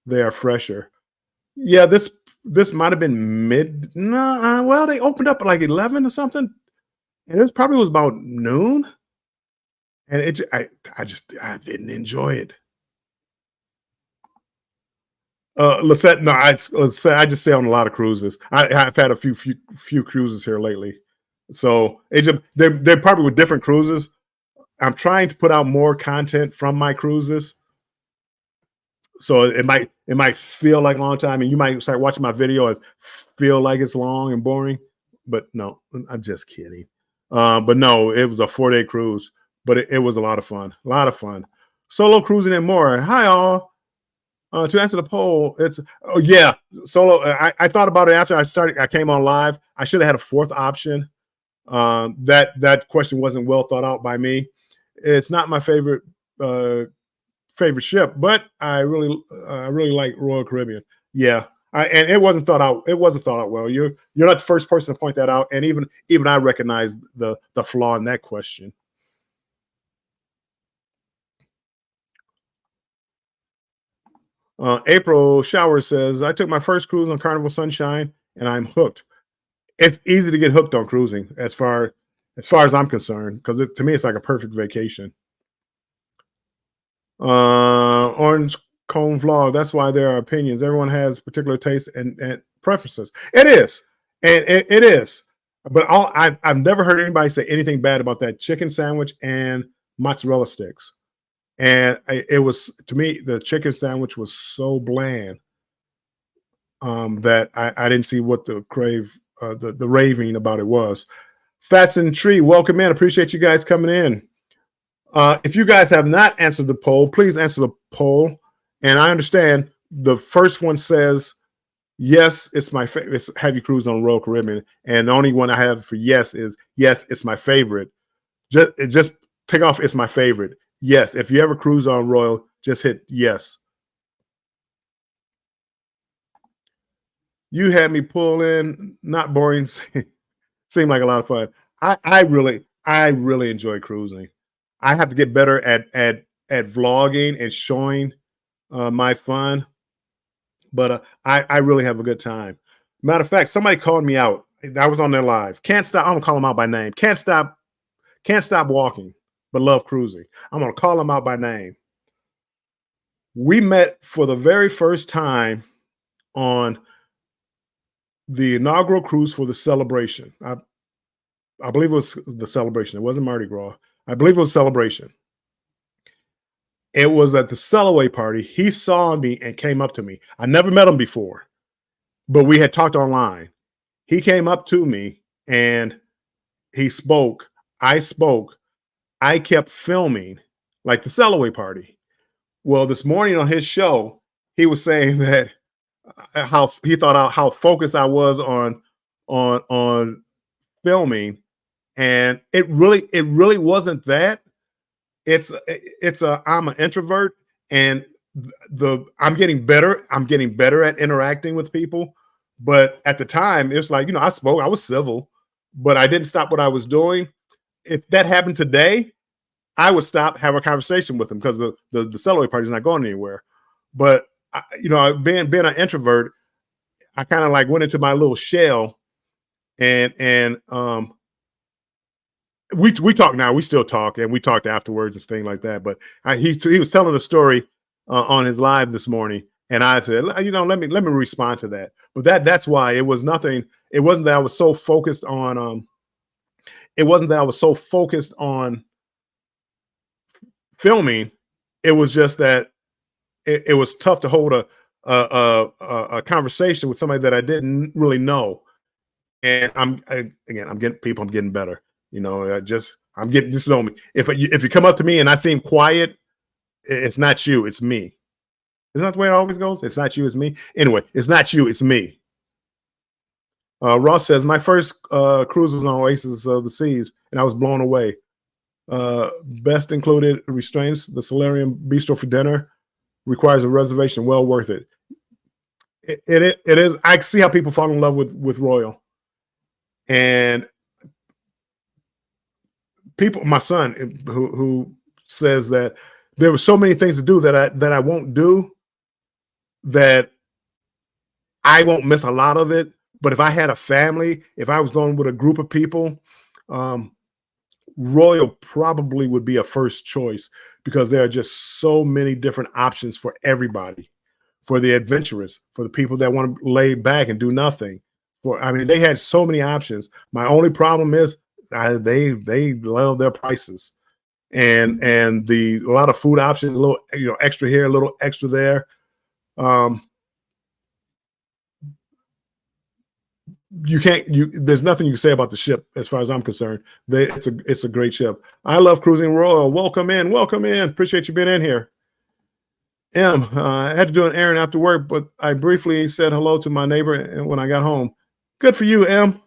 they are fresher. Yeah, this might have been mid. No, well, they opened up at like 11 or something, and it probably was about noon. And I didn't enjoy it. Lisette, no, I just say on a lot of cruises. I've had a few cruises here lately, so they're probably with different cruises. I'm trying to put out more content from my cruises, so it might feel like a long time, and you might start watching my video and feel like it's long and boring. But no, I'm just kidding. But no, it was a 4-day cruise, but it was a lot of fun. A lot of fun. Solo cruising and more. Hi all. To answer the poll, it's yeah, solo. I thought about it after I came on live. I should have had a 4th option, That question wasn't well thought out by me. It's not my uh, favorite ship, but I really like Royal Caribbean. Yeah, and it wasn't thought out. It wasn't thought out well. You're not the first person to point that out, and even I recognize the flaw in that question. April Shower says, I took my first cruise on Carnival Sunshine and I'm hooked. It's easy to get hooked on cruising as far as I'm concerned, because to me it's like a perfect vacation. Orange Cone Vlog. That's why there are opinions. Everyone has particular tastes and preferences. It is, and it is. But I've never heard anybody say anything bad about that chicken sandwich and mozzarella sticks. And it was, to me, the chicken sandwich was so bland, that I didn't see what the raving about it was. Fats and Tree, welcome in. Appreciate you guys coming in. If you guys have not answered the poll, please answer the poll. And I understand the first one says, yes, it's my favorite. Have you cruised on Royal Caribbean? And the only one I have for yes is, yes, it's my favorite. Just take off, it's my favorite. Yes, if you ever cruise on Royal, just hit yes. You had me pull in, not boring. Seemed like a lot of fun. I really enjoy cruising. I have to get better at vlogging and showing my fun, but I really have a good time. Matter of fact, somebody called me out. I was on their live. Can't stop. I'm gonna call them out by name. Can't stop walking, but love cruising. I'm gonna call them out by name. We met for the very first time on the inaugural cruise for the celebration. I believe it was the celebration. It wasn't Mardi Gras. I believe it was celebration. It was at the Sellaway party. He saw me and came up to me. I never met him before, but we had talked online. He came up to me and he spoke. I spoke. I kept filming like the Sellaway party. Well, this morning on his show, he was saying that how he thought how focused I was on filming, and it really wasn't that. I'm an introvert, and I'm getting better. I'm getting better at interacting with people. But at the time, it's like, I spoke, I was civil, but I didn't stop what I was doing. If that happened today, I would stop, have a conversation with him, because the celebrity party is not going anywhere. But being an introvert, I kind of like went into my little shell, and we talk now. We still talk, and we talked afterwards and things like that. But he was telling a story on his live this morning, and I said, let me respond to that. But that's why it was nothing. It wasn't that I was so focused on. It wasn't that I was so focused on filming. It was just that it was tough to hold a conversation with somebody that I didn't really know. And I'm getting better. I'm getting, just know me. If you come up to me and I seem quiet, it's not you, it's me. Isn't that the way it always goes? It's not you, it's me. Anyway, it's not you, it's me. Ross says, my first cruise was on Oasis of the Seas, and I was blown away. Best included restraints, the Solarium Bistro for dinner, requires a reservation, well worth it. It is. I see how people fall in love with Royal. And people, my son, who says that there were so many things to do that I won't do, that I won't miss a lot of it. But if I had a family, if I was going with a group of people, Royal probably would be a first choice, because there are just so many different options for everybody, for the adventurous, for the people that want to lay back and do nothing. They had so many options. My only problem is they love their prices, and a lot of food options, a little extra here, a little extra there. There's nothing you can say about the ship as far as I'm concerned. It's a great ship. I love cruising Royal. Welcome in. Appreciate you being in here. I had to do an errand after work, but I briefly said hello to my neighbor when I got home. Good for you, M.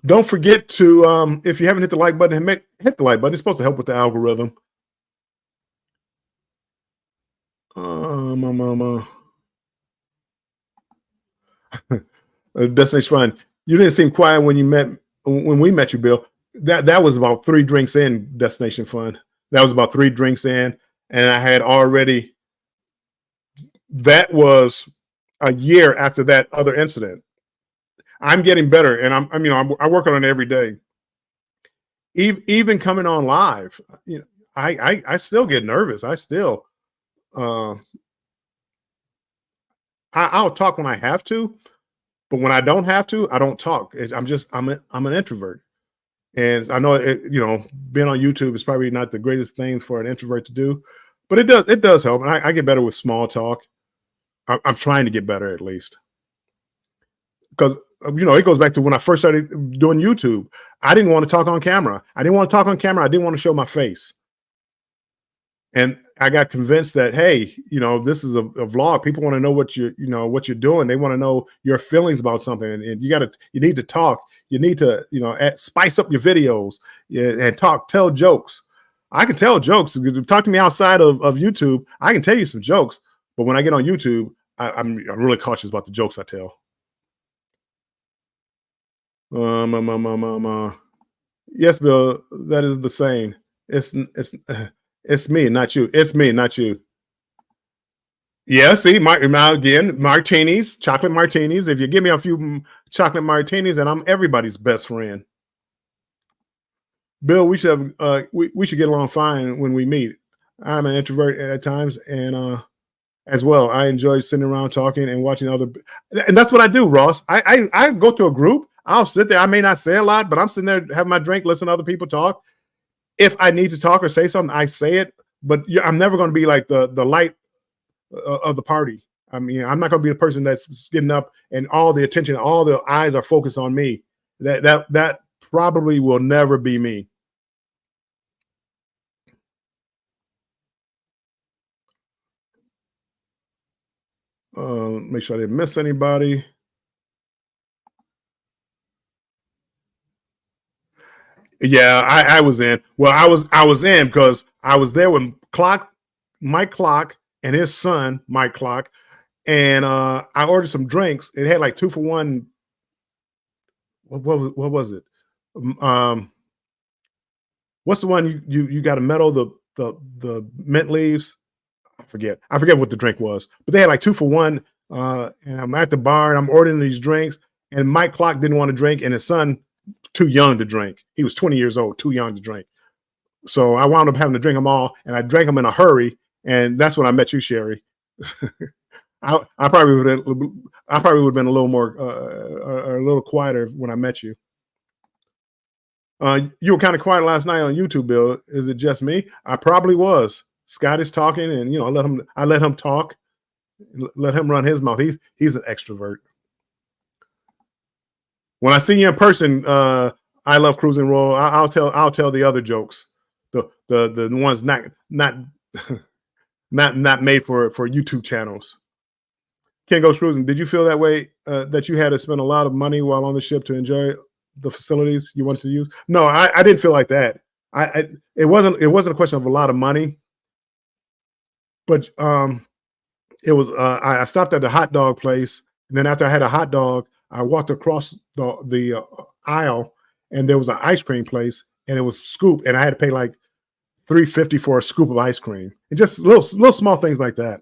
Don't forget to, if you haven't hit the like button, hit the like button. It's supposed to help with the algorithm. Um, um, um, uh, Destination Fun. You didn't seem quiet when we met you, Bill. That was about 3 drinks in Destination Fun. That was about 3 drinks in, and I had already. That was a year after that other incident. I'm getting better, and I work on it every day. Even coming on live, I still get nervous. Uh, I'll talk when I have to, but when I don't have to, I don't talk. I'm an introvert. And I know being on YouTube is probably not the greatest thing for an introvert to do, but it does help. And I get better with small talk. I'm trying to get better at least because it goes back to when I first started doing YouTube. I didn't want to talk on camera. I didn't want to talk on camera. I didn't want to show my face. And I got convinced that, hey, this is a vlog. People want to know what you're doing. They want to know your feelings about something, and you need to talk. You need to spice up your videos, and tell jokes. I can tell jokes. Talk to me outside of YouTube. I can tell you some jokes, but when I get on YouTube, I'm really cautious about the jokes I tell. Yes, Bill, that is the same. It's me, not you. It's me, not you. Yeah, see, now again, martinis, chocolate martinis. If you give me a few chocolate martinis, and I'm everybody's best friend. Bill, we should have we should get along fine when we meet. I'm an introvert at times, and as well, I enjoy sitting around talking and watching and that's what I do, Ross. I go to a group. I'll sit there. I may not say a lot, but I'm sitting there having my drink, listening to other people talk. If I need to talk or say something, I say it. But I'm never going to be like the light of the party. I mean, I'm not going to be the person that's getting up and all the attention, all the eyes are focused on me. That probably will never be me. Make sure I didn't miss anybody. Yeah, I was in. Well, I was in because I was there when Mike Clock, and his son Mike Clock, and I ordered some drinks. It had like 2 for 1. What was it? Um, what's the one you got to medal the mint leaves? I forget what the drink was, but they had like 2 for 1. And I'm at the bar and I'm ordering these drinks, and Mike Clock didn't want to drink, and his son too young to drink. He was 20 years old, too young to drink. So I wound up having to drink them all, and I drank them in a hurry, and that's when I met you, Sherry. I probably would have been a little more a little quieter when I met you. You were kind of quiet last night on YouTube, Bill. Is it just me? I probably was. Scott is talking, and I let him talk, let him run his mouth. He's an extrovert. When I see you in person, I love cruising roll. I'll tell the other jokes, the ones not not made for YouTube channels. Can't go cruising. Did you feel that way? That you had to spend a lot of money while on the ship to enjoy the facilities you wanted to use? No, I didn't feel like that. It wasn't a question of a lot of money, but it was. I stopped at the hot dog place, and then after I had a hot dog, I walked across the aisle, and there was an ice cream place, and it was scoop, and I had to pay like $3.50 for a scoop of ice cream, and just little small things like that.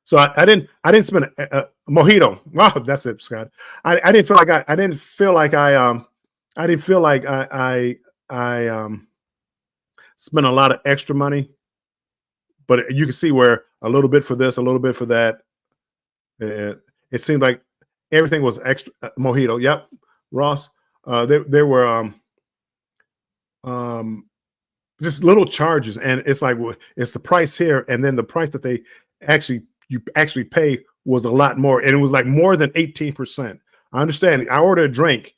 So I didn't spend a mojito. Wow, that's it, Scott. I didn't feel like I didn't feel like I didn't feel like I spent a lot of extra money, but you can see where a little bit for this, a little bit for that. It seemed like everything was extra. Mojito, yep, Ross. There were um, just little charges, and it's like, well, it's the price here, and then the price that you actually pay was a lot more, and it was like more than 18%. I understand. I ordered a drink,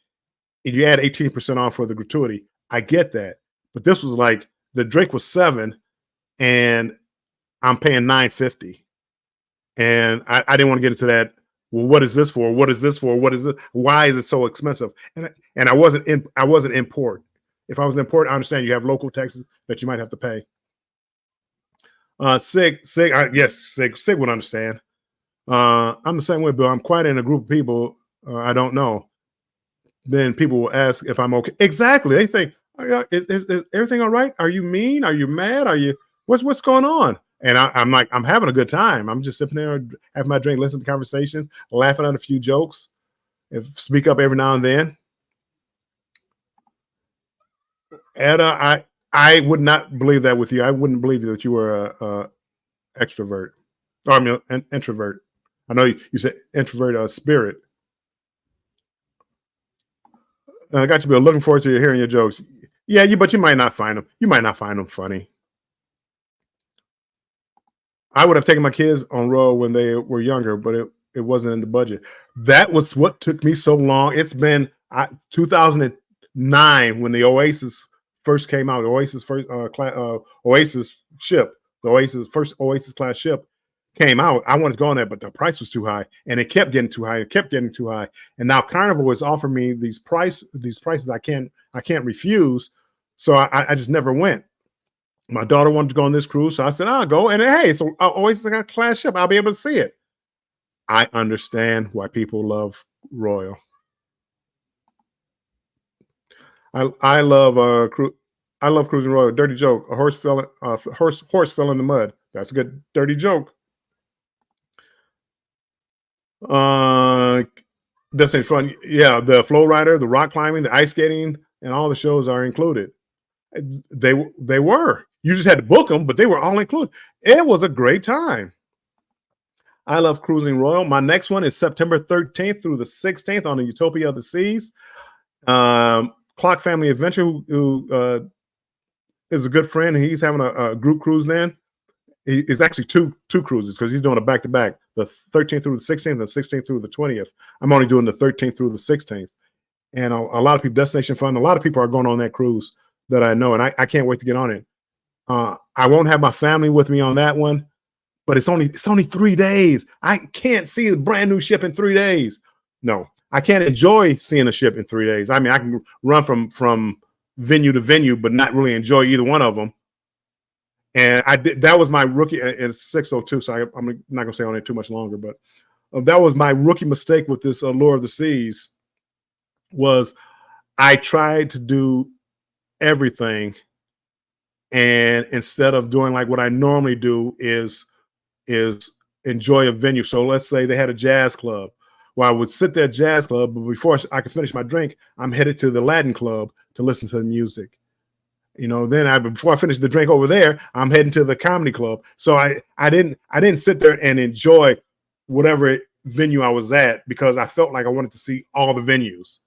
and you add 18% off for the gratuity. I get that, but this was like the drink was $7, and I'm paying $9.50. and I didn't want to get into that. Well, what is this for? What is this for? What is it? Why is it so expensive? And I wasn't in port. If I was in port, I understand you have local taxes that you might have to pay. Sig would understand. I'm the same way, Bill. I'm quite in a group of people I don't know. Then people will ask if I'm okay. Exactly. They think, is everything all right? Are you mean? Are you mad? Are you what's going on? And I'm like, I'm having a good time. I'm just sitting there, having my drink, listening to conversations, laughing at a few jokes, and speak up every now and then. And I would not believe that with you. I wouldn't believe that you were a extrovert. Or I mean, an introvert. I know you said introvert spirit. I got you, Bill. Looking forward to hearing your jokes. Yeah, but you might not find them. You might not find them funny. I would have taken my kids on road when they were younger, but it wasn't in the budget. That was what took me so long. It's been 2009 when the Oasis first came out. The Oasis first Oasis ship, the Oasis first Oasis class ship came out. I wanted to go on that, but the price was too high, and it kept getting too high. It kept getting too high, and now Carnival is offering me these prices I can't refuse. So I just never went. My daughter wanted to go on this cruise, so I said, I'll go. And hey, so Oasis got a class ship. I'll be able to see it. I understand why people love Royal. I love I love cruising Royal. Dirty joke. A horse fell in the mud. That's a good dirty joke. That's ain't fun. Yeah, the flow rider, the rock climbing, the ice skating, and all the shows are included. They were. You just had to book them, but they were all included. It was a great time. I love cruising Royal. My next one is September 13th through the 16th on the Utopia of the Seas. Clock Family Adventure, who is a good friend. He's having a group cruise then. It's actually two cruises because he's doing a back-to-back, the 13th through the 16th and the 16th through the 20th. I'm only doing the 13th through the 16th. And a lot of people, Destination Fun, a lot of people are going on that cruise that I know, and I can't wait to get on it. I won't have my family with me on that one, but it's only 3 days. I can't see a brand new ship in 3 days. No, I can't enjoy seeing a ship in 3 days. I mean, I can run from venue to venue, but not really enjoy either one of them. And I did. That was my rookie in 602. So I'm not gonna stay on it too much longer, but that was my rookie mistake with this Allure of the Seas. Was I tried to do everything, and instead of doing like what I normally do is enjoy a venue. So let's say they had a jazz club. Well, I would sit there at jazz club, but before I could finish my drink, I'm headed to the Latin club to listen to the music. Then before I finish the drink over there, I'm heading to the comedy club. So I didn't sit there and enjoy whatever venue I was at because I felt like I wanted to see all the venues.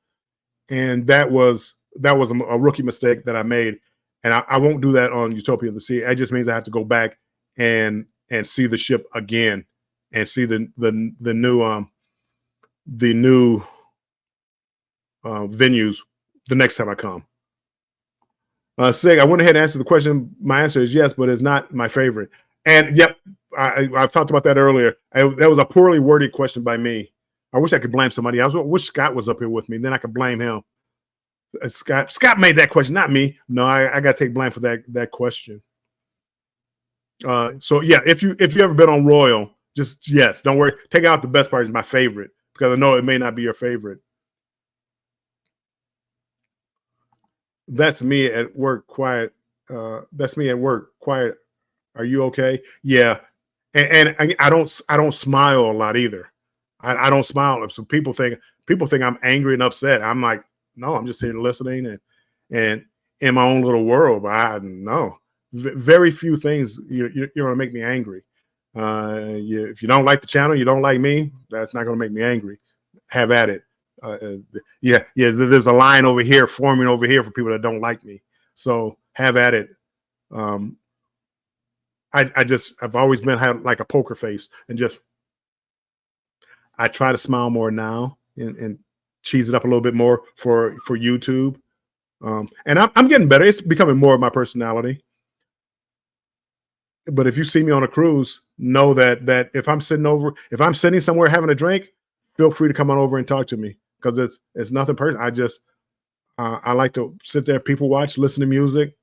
And that was a rookie mistake that I made. And I won't do that on Utopia of the Sea. It just means I have to go back and see the ship again and see the new venues the next time I come. Sig, I went ahead and answered the question. My answer is yes, but it's not my favorite. And yep, I've talked about that earlier. That was a poorly worded question by me. I wish I could blame somebody else. I wish Scott was up here with me. Then I could blame him. Scott made that question, not me. No, I got to take blame for that question. So yeah, if you ever been on Royal, just yes, don't worry. Take out the best part is my favorite because I know it may not be your favorite. That's me at work. Quiet. That's me at work. Quiet. Are you okay? Yeah, and I don't smile a lot either. I don't smile. So people think I'm angry and upset. I'm like, no, I'm just here listening and in my own little world. But I know very few things you're going to make me angry. If you don't like the channel, you don't like me. That's not going to make me angry. Have at it. Yeah. There's a line over here forming over here for people that don't like me. So have at it. I've always had like a poker face and I try to smile more now and cheese it up a little bit more for YouTube. And I'm getting better. It's becoming more of my personality. But if you see me on a cruise, know that if I'm sitting somewhere having a drink, feel free to come on over and talk to me, because it's nothing personal. I like to sit there, people watch, listen to music.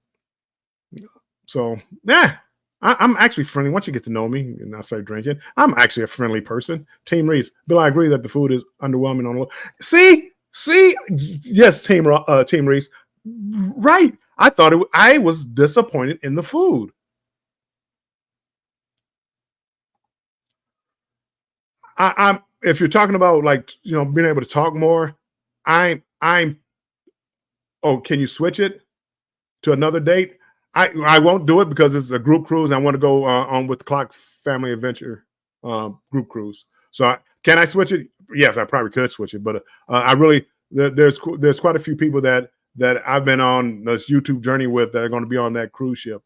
So yeah, I'm actually friendly. Once you get to know me and I start drinking, I'm actually a friendly person. Team Reese, Bill, I agree that the food is underwhelming on the. See, yes, Team Reese, right. I was disappointed in the food. I'm if you're talking about, like, being able to talk more, I'm oh, can you switch it to another date? I won't do it because it's a group cruise. I want to go on with the Clock Family Adventure group cruise. So can I switch it? Yes, I probably could switch it, but I really there's quite a few people that I've been on this YouTube journey with that are going to be on that cruise ship,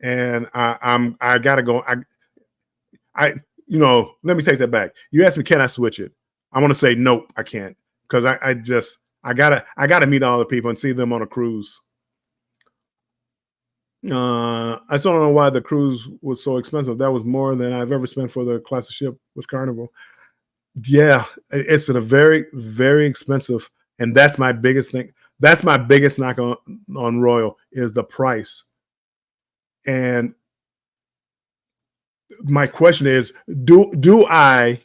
and I gotta go. I let me take that back. You asked me, can I switch it? I want to say nope, I can't, because I gotta meet all the people and see them on a cruise. I just don't know why the cruise was so expensive. That was more than I've ever spent for the classic ship with Carnival. Yeah, it's a very, very expensive, and that's my biggest thing. That's my biggest knock on Royal is the price. And my question is, do I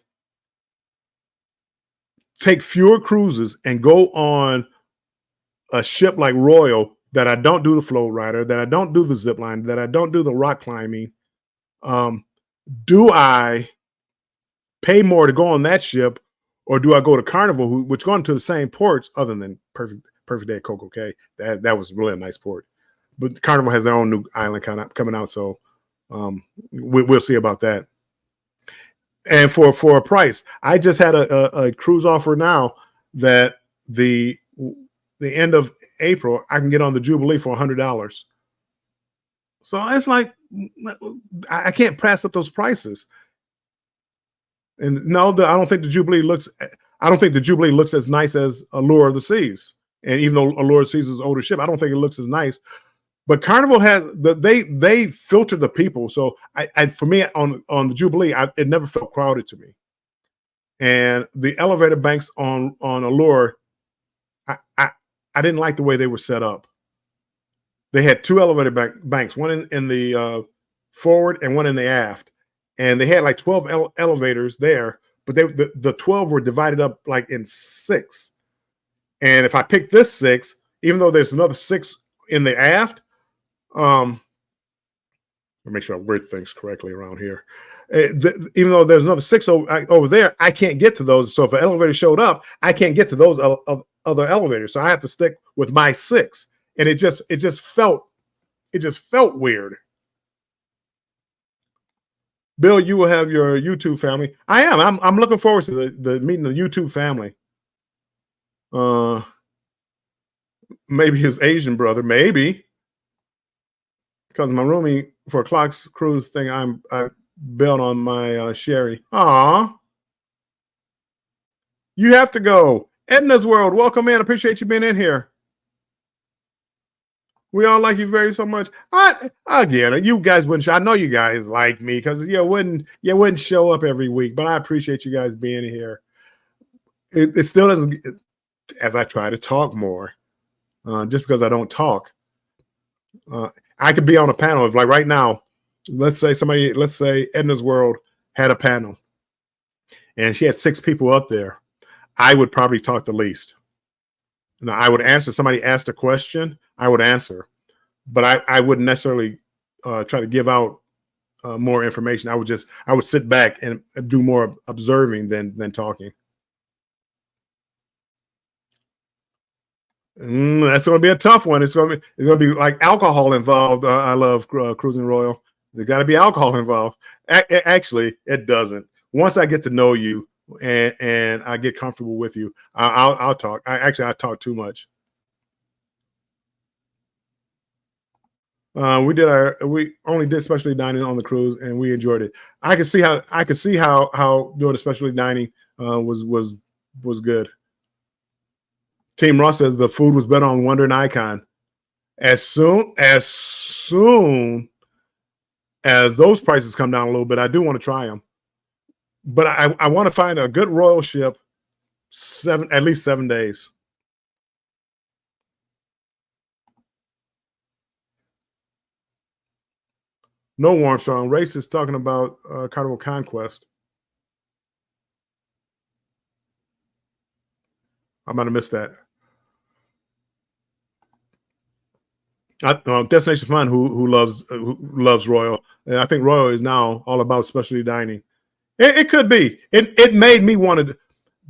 take fewer cruises and go on a ship like Royal, that I don't do the float rider, that I don't do the zip line, that I don't do the rock climbing? Um, do I pay more to go on that ship, or do I go to Carnival, which going to the same ports, other than Perfect Day at Coco Cay? That was really a nice port, but Carnival has their own new island coming out, so we'll see about that. And for a price, I just had a cruise offer now that the end of April, I can get on the Jubilee for $100. So it's like, I can't pass up those prices. And no, I don't think the Jubilee looks. I don't think the Jubilee looks as nice as Allure of the Seas. And even though Allure of the Seas is an older ship, I don't think it looks as nice. But Carnival has they filter the people. So for me on the Jubilee, it never felt crowded to me. And the elevator banks on Allure, I didn't like the way they were set up. They had two elevator banks, one in the forward and one in the aft, and they had like 12 elevators there, but the 12 were divided up like in six. And if I pick this six, even though there's another six in the aft, I'll make sure I word things correctly around here. Even though there's another six over there, I can't get to those. So if an elevator showed up, I can't get to those other elevators. So I have to stick with my six, and it just felt weird. Bill, you will have your YouTube family. I am. I'm looking forward to the meeting the YouTube family. Maybe his Asian brother, maybe. Because my roomie for Clocks cruise thing, I bailed on my Sherry. Aw. You have to go. Edna's World, welcome in. Appreciate you being in here. We all like you very so much. Again, you guys wouldn't. I know you guys like me because you wouldn't show up every week. But I appreciate you guys being here. It still doesn't. As I try to talk more, just because I don't talk, I could be on a panel. If like right now, let's say Edna's World had a panel, and she had 6 people up there, I would probably talk the least. Now, I would answer. Somebody asked a question, I would answer, but I wouldn't necessarily try to give out more information. I would sit back and do more observing than talking. That's going to be a tough one. It's going to be like alcohol involved. I love Cruising Royal. There's got to be alcohol involved. Actually, it doesn't. Once I get to know you and I get comfortable with you, I'll talk. I talk too much. We only did specialty dining on the cruise, and we enjoyed it. I could see how doing a specialty dining was good. Team Ross says the food was better on Wonder and Icon. As soon As those prices come down a little bit, I do want to try them. But I want to find a good Royal ship, at least 7 days. No, Armstrong. Race is talking about Carnival Conquest. I might have missed that. Destination Fun, who loves Royal, and I think Royal is now all about specialty dining. It could be. It made me want to.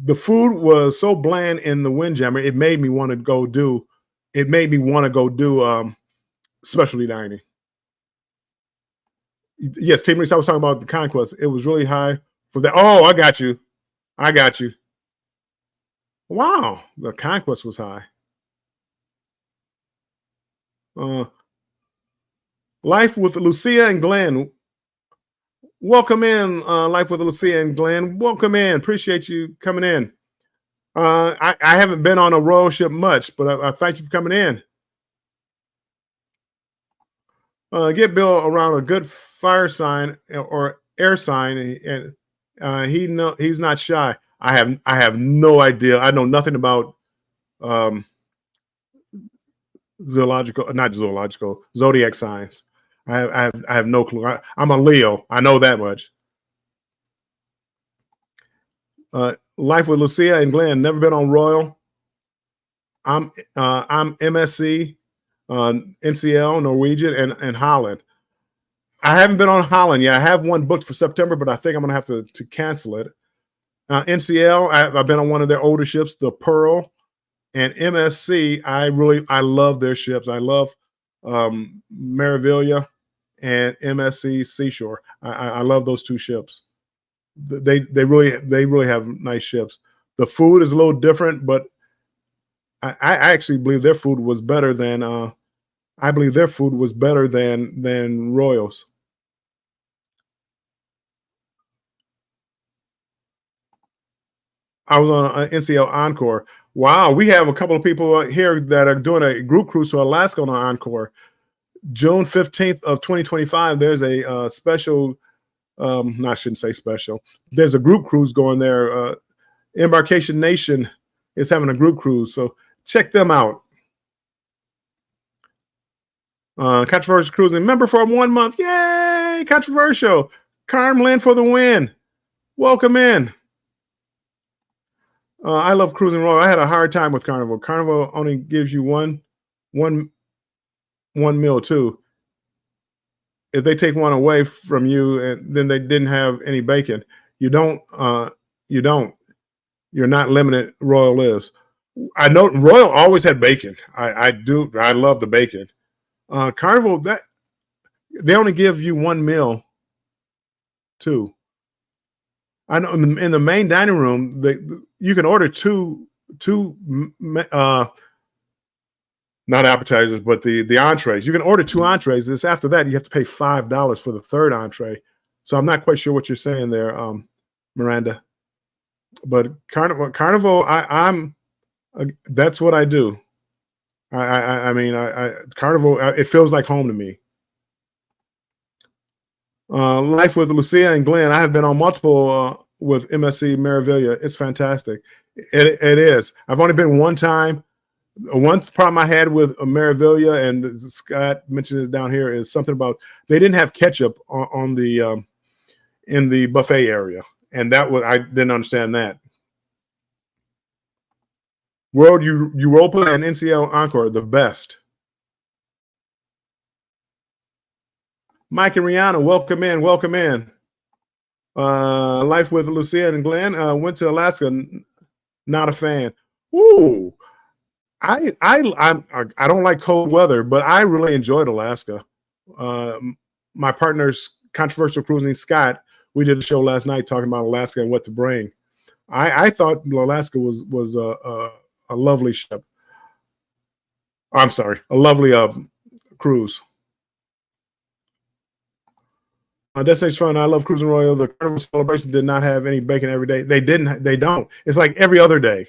The food was so bland in the Windjammer. It made me want to go do. It made me want to go do specialty dining. Yes, Team Reese, I was talking about the Conquest. It was really high for that. Oh, I got you. I got you. Wow, the Conquest was high. Life with Lucia and Glenn. Welcome in, Life with Lucia and Glenn. Welcome in. Appreciate you coming in. I haven't been on a Royal ship much, but I thank you for coming in. Get Bill around a good fire sign or air sign, and he's not shy. I have no idea. I know nothing about zodiac signs. I have no clue. I'm a Leo. I know that much. Life with Lucia and Glenn. Never been on Royal. I'm MSC, NCL, Norwegian, and Holland. I haven't been on Holland yet. I have one booked for September, but I think I'm going to have to cancel it. NCL, I've been on one of their older ships, the Pearl, and MSC. I love their ships. I love Meraviglia and MSC Seashore. I love those two ships. They really have nice ships. The food is a little different, but I actually believe their food was better than than Royals. I was on NCL Encore. Wow, we have a couple of people here that are doing a group cruise to Alaska on Encore. June 15th of 2025. There's a special. No, I shouldn't say special. There's a group cruise going there. Embarkation Nation is having a group cruise, so check them out. Controversial Cruising member for 1 month. Yay! Controversial. Carmlin for the win. Welcome in. I love Cruising Royal. I had a hard time with Carnival. Carnival only gives you one meal too. If they take one away from you, and then they didn't have any bacon, you're not limited. Royal is. I know Royal always had bacon. I love the bacon. Carnival, that they only give you one meal too. I know in the main dining room, you can order two not appetizers, but the entrees. You can order two entrees. This after that, you have to pay $5 for the third entree. So I'm not quite sure what you're saying there, Miranda. But Carnival, I'm that's what I do. I mean, Carnival, it feels like home to me. Life with Lucia and Glenn. I have been on multiple with MSC Meraviglia. It's fantastic. It is. I've only been one time. One problem I had with Meraviglia, and Scott mentioned it down here, is something about they didn't have ketchup on the in the buffet area, and I didn't understand that. World Europa and NCL Encore, the best. Mike and Rihanna, welcome in, welcome in. Life with Lucia and Glenn. Went to Alaska, not a fan. Ooh, I don't like cold weather, but I really enjoyed Alaska. My partner's Controversial Cruising, Scott, we did a show last night talking about Alaska and what to bring. I thought Alaska was a lovely ship. I'm sorry, a lovely cruise. Destination Fun. I love Cruising Royal. The Carnival Celebration did not have any bacon every day. They didn't. They don't. It's like every other day.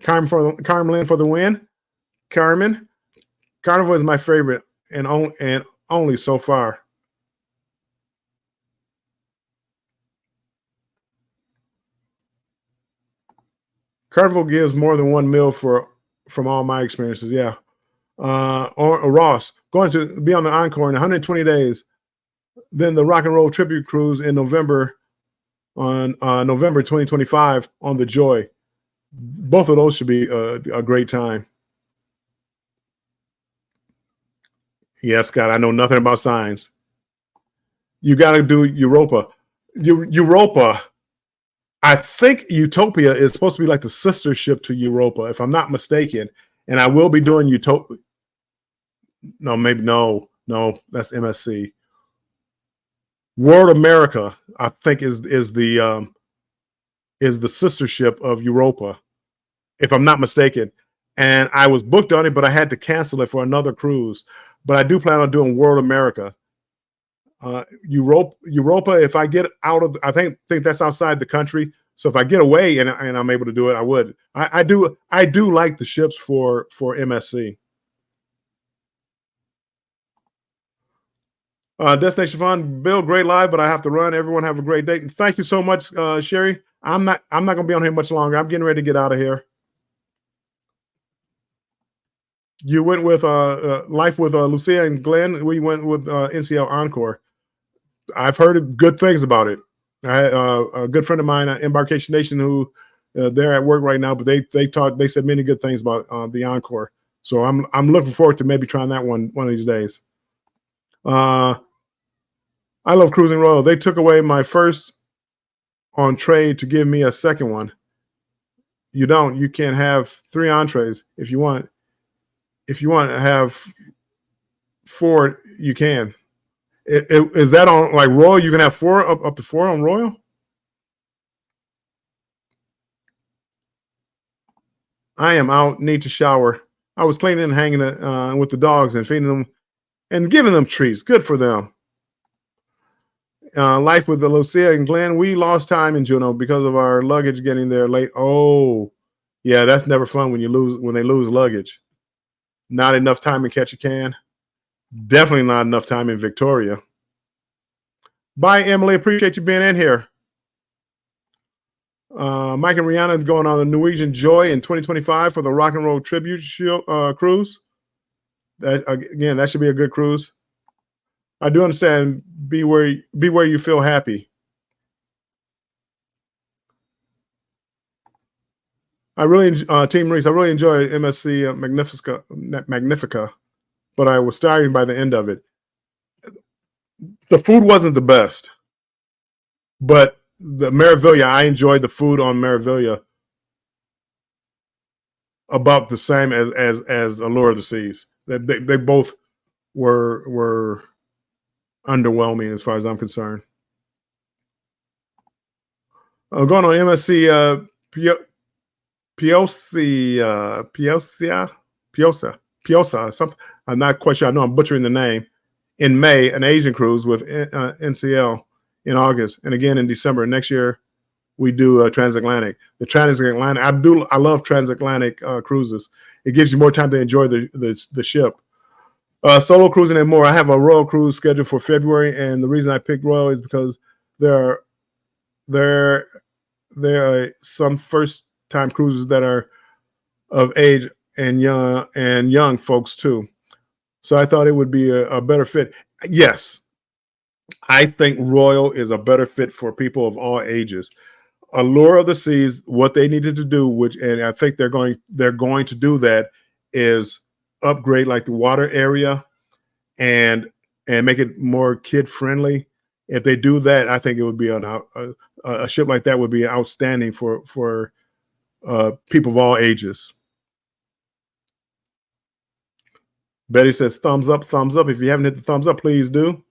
Carmen for the win. Carmen. Carnival is my favorite, and only so far. Carnival gives more than one meal from all my experiences. Yeah. Or Ross going to be on the Encore in 120 days. Then the Rock and Roll Tribute Cruise in November on November 2025 on the Joy. Both of those should be a great time. Yes, God, I know nothing about signs. You got to do Europa. Europa. I think Utopia is supposed to be like the sister ship to Europa, if I'm not mistaken. And I will be doing Utopia. No, maybe no, that's MSC. World America, I think, is the sister ship of Europa, if I'm not mistaken. And I was booked on it, but I had to cancel it for another cruise. But I do plan on doing World America. Europa. If I get out of, I think that's outside the country. So if I get away and I'm able to do it, I would. I do like the ships for MSC. Destination Fun, Bill, great live, but I have to run. Everyone have a great day. And thank you so much, Sherry. I'm not gonna be on here much longer. I'm getting ready to get out of here. You went with Life with Lucia and Glenn. We went with NCL Encore. I've heard good things about it. I had a good friend of mine at Embarkation Nation who they're at work right now, but they said many good things about the Encore. So I'm looking forward to maybe trying that one of these days. I love Cruising Royal. They took away my first on trade to give me a second one. You don't. You can have 3 entrees if you want. If you want to have 4, you can. Is that on like Royal? You can have 4 up to 4 on Royal. I am out. Need to shower. I was cleaning and hanging with the dogs and feeding them and giving them treats. Good for them. Life with the Lucia and Glenn. We lost time in Juneau because of our luggage getting there late. Oh, yeah, that's never fun when they lose luggage. Not enough time in Ketchikan. Definitely not enough time in Victoria. Bye, Emily. Appreciate you being in here. Mike and Rihanna is going on the Norwegian Joy in 2025 for the Rock and Roll Tribute cruise. That should be a good cruise. I do understand. Be where you feel happy. I really, Team Reese, I really enjoyed MSC Magnifica, but I was starting by the end of it. The food wasn't the best, but the Meraviglia, I enjoyed the food on Meraviglia about the same as Allure of the Seas. They both were underwhelming as far as I'm concerned. I'm going on MSC Piosa, something. I'm not quite sure. I know I'm butchering the name. In May, an Asian cruise with NCL in August, and again in December. Next year, we do transatlantic. The transatlantic, I love transatlantic cruises. It gives you more time to enjoy the ship. Solo cruising and more. I have a Royal cruise scheduled for February, and the reason I picked Royal is because there are some first-time cruises that are of age and young folks too. So I thought it would be a better fit. Yes, I think Royal is a better fit for people of all ages. Allure of the Seas, what they needed to do, and I think they're going to do that, is upgrade like the water area and make it more kid friendly. If they do that, I think it would be a ship like that would be outstanding for people of all ages. Betty says thumbs up, thumbs up. If you haven't hit the thumbs up, please do.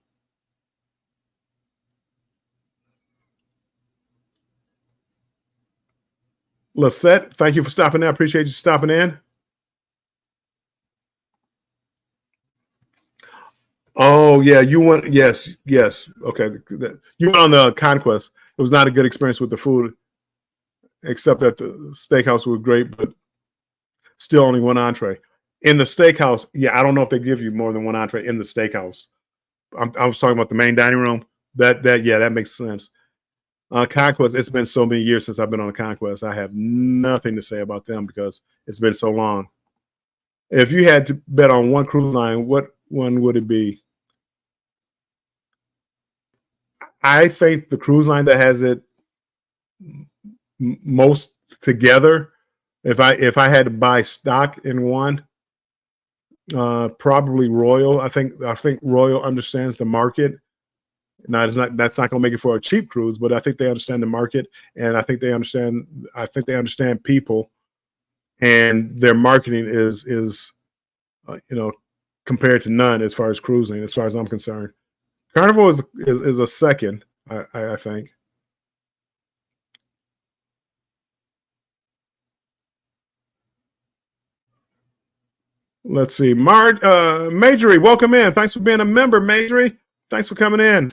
Lisette, thank you for stopping in. I appreciate you stopping in. Oh yeah, you went. Yes. Okay, you went on the Conquest. It was not a good experience with the food, except that the steakhouse was great, but still only one entree. In the steakhouse, yeah, I don't know if they give you more than one entree in the steakhouse. I was talking about the main dining room. Yeah, that makes sense. Conquest. It's been so many years since I've been on a Conquest. I have nothing to say about them because it's been so long. If you had to bet on one cruise line, what one would it be? I think the cruise line that has it most together. If I had to buy stock in one, probably Royal. I think Royal understands the market. Now, that's not going to make it for a cheap cruise, but I think they understand the market, and I think they understand people, and their marketing is you know, compared to none as far as cruising, as far as I'm concerned. Carnival is a second, I think. Let's see, Majorie, welcome in. Thanks for being a member, Majorie. Thanks for coming in.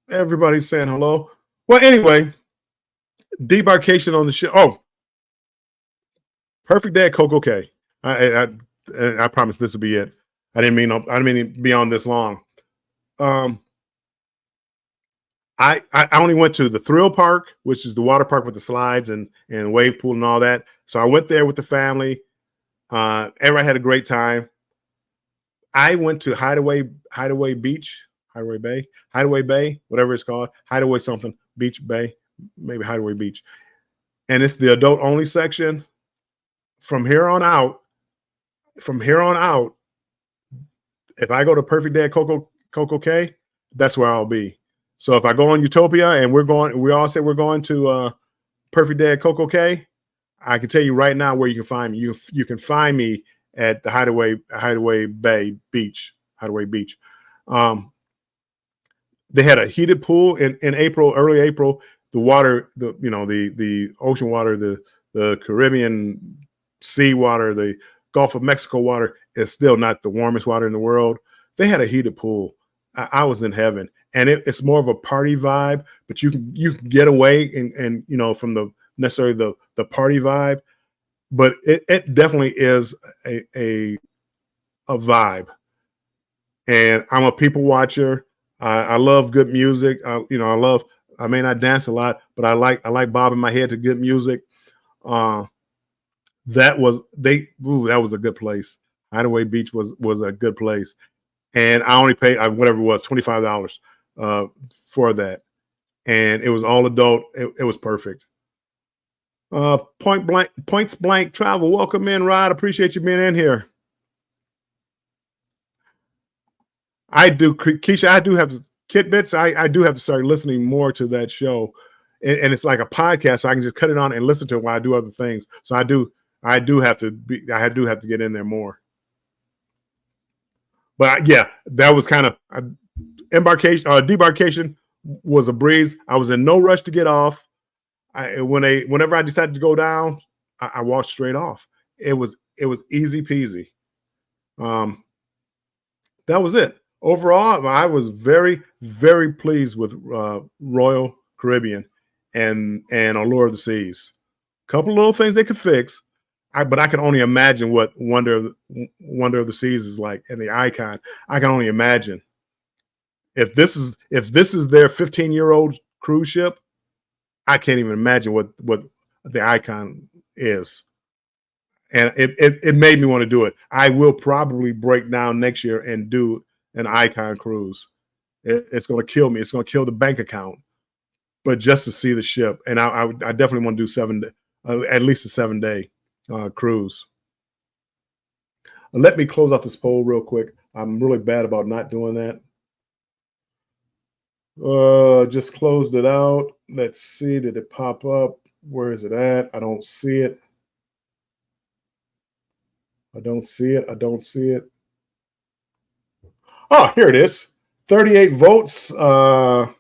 Everybody's saying hello. Well, anyway, debarkation on the show. Oh, perfect day at Coco K. I promise this will be it. I didn't mean to be on this long. Um, I only went to the thrill park, which is the water park with the slides and wave pool and all that. So I went there with the family. Everybody had a great time. I went to Hideaway Beach, Hideaway Bay, whatever it's called, Hideaway something Beach Bay, maybe Hideaway Beach, and it's the adult only section. From here on out, from here on out, if I go to Perfect Day at Coco K, that's where I'll be. So if I go on Utopia and we all say we're going to Perfect Day at Coco K, I can tell you right now where you can find me. You can find me at the Hideaway Bay Beach, Hideaway Beach. They had a heated pool in April, early April. The water, the ocean water, the Caribbean sea water, the Gulf of Mexico water is still not the warmest water in the world. They had a heated pool. I was in heaven, and it's more of a party vibe. But you can get away and from the necessarily the party vibe, but it definitely is a vibe. And I'm a people watcher. I love good music. I may not dance a lot, but I like bobbing my head to good music. Uh, that was a good place. Hideaway Beach was a good place, and I only paid whatever it was, $25 for that, and it was all adult. It was perfect. Points blank travel. Welcome in, Rod. Appreciate you being in here. I do, Keisha. I do have to Kitbits. I do have to start listening more to that show, and it's like a podcast, so I can just cut it on and listen to it while I do other things. So I do have to get in there more. But yeah, that was kind of debarkation was a breeze. I was in no rush to get off. Whenever I decided to go down, I walked straight off. It was easy peasy. Um, that was it. Overall, I was very, very pleased with Royal Caribbean and Allure of the Seas. A couple little things they could fix, but I can only imagine what Wonder of the Seas is like, and the Icon. I can only imagine if this is their 15-year-old cruise ship. I can't even imagine what the Icon is, and it made me want to do it. I will probably break down next year and do an Icon cruise. It's going to kill me. It's going to kill the bank account, but just to see the ship, and I definitely want to do at least a 7-day cruise. Let me close out this poll real quick. I'm really bad about not doing that. Just closed it out. Let's see. Did it pop up? Where is it at? I don't see it. I don't see it. I don't see it. Oh, here it is. 38 votes. Have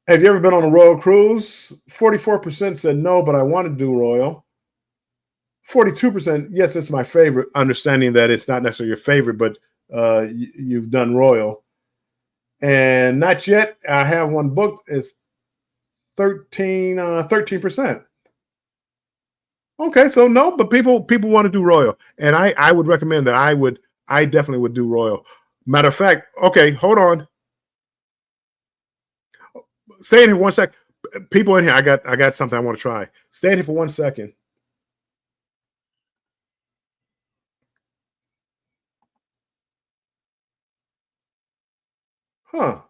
you ever been on a Royal cruise? 44% said no, but I want to do Royal. 42%, yes, it's my favorite, understanding that it's not necessarily your favorite, but you've done Royal. And not yet. I have one booked. It's 13%. Okay, so no, but people want to do Royal, and I would recommend that. I definitely would do Royal. Matter of fact, okay, hold on, stay in here 1 sec. People in here, I got something I want to try. Stay in here for 1 second. Huh?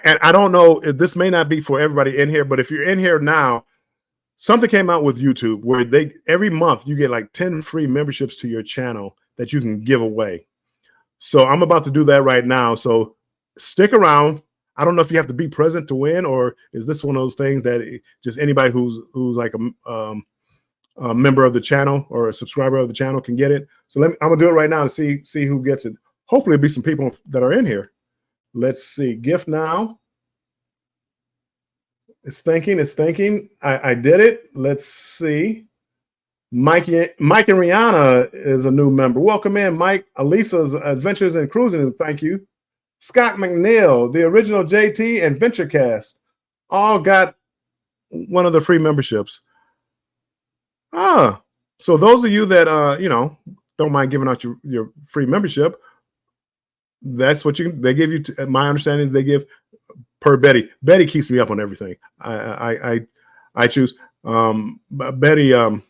And I don't know if this may not be for everybody in here, but if you're in here now, something came out with YouTube where they every month you get like 10 free memberships to your channel that you can give away. So I'm about to do that right now. So stick around. I don't know if you have to be present to win, or is this one of those things that just anybody who's like a member of the channel or a subscriber of the channel can get it. So I'm gonna do it right now to see who gets it. Hopefully, it'll be some people that are in here. Let's see. Gift now. It's thinking. It's thinking. I did it. Let's see. Mike and Rihanna is a new member. Welcome in, Mike. Alisa's Adventures in Cruising. Thank you. Scott McNeil, the original JT, and VentureCast all got one of the free memberships. So those of you that don't mind giving out your free membership, that's what they give you. My understanding is they give per Betty. Betty keeps me up on everything. I choose. Betty,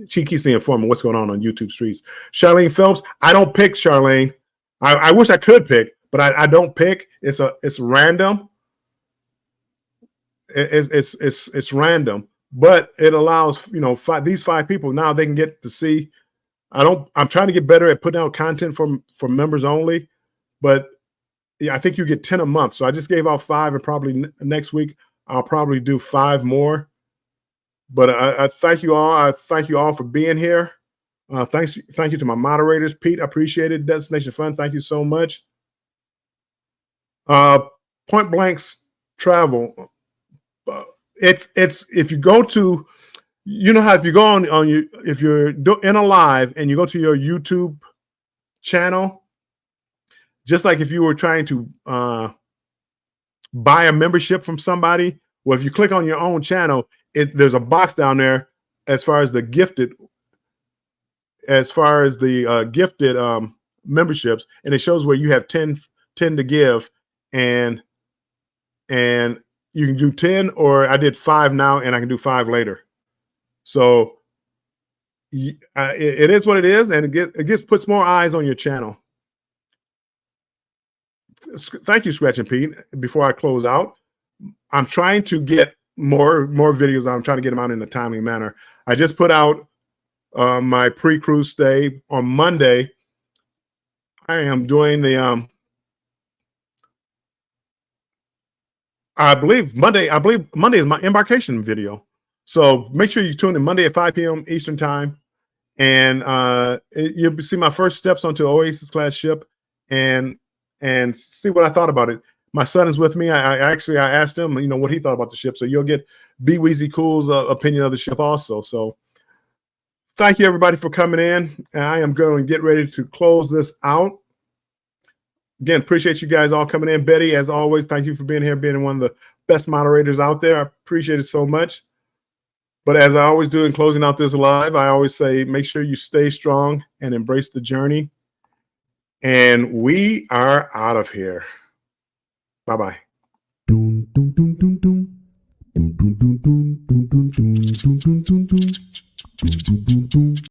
she keeps me informed of what's going on YouTube streets. Charlene Phelps, I don't pick Charlene. I wish I could pick, but I don't pick. It's random. It's random, but it allows these 5 people now they can get to see. I'm trying to get better at putting out content for members only, but yeah, I think you get 10 a month. So I just gave out 5, and probably next week I'll probably do 5 more. But I thank you all. I thank you all for being here. Thank you to my moderators, Pete. I appreciate it. Destination Fun, thank you so much. Point Blank's travel. It's if you go to, how if you go on your, if you're in a live and you go to your YouTube channel, just like if you were trying to buy a membership from somebody, well, if you click on your own channel, there's a box down there as far as the gifted memberships, and it shows where you have 10 to give, and you can do 10, or I did 5 now and I can do 5 later. So it is what it is, and it puts more eyes on your channel. Thank you, Scratch and Pete. Before I close out, I'm trying to get more videos. I'm trying to get them out in a timely manner. I just put out my pre-cruise stay on Monday. I am doing the I believe Monday is my embarkation video. So make sure you tune in Monday at 5 p.m. Eastern time, and you'll see my first steps onto Oasis class ship, and see what I thought about it. My son is with me. I asked him, what he thought about the ship. So you'll get B Weezy Cool's opinion of the ship also. So thank you everybody for coming in. I am going to get ready to close this out. Again, appreciate you guys all coming in. Betty, as always, thank you for being here, being one of the best moderators out there. I appreciate it so much. But as I always do in closing out this live, I always say, make sure you stay strong and embrace the journey. And we are out of here. Bye-bye.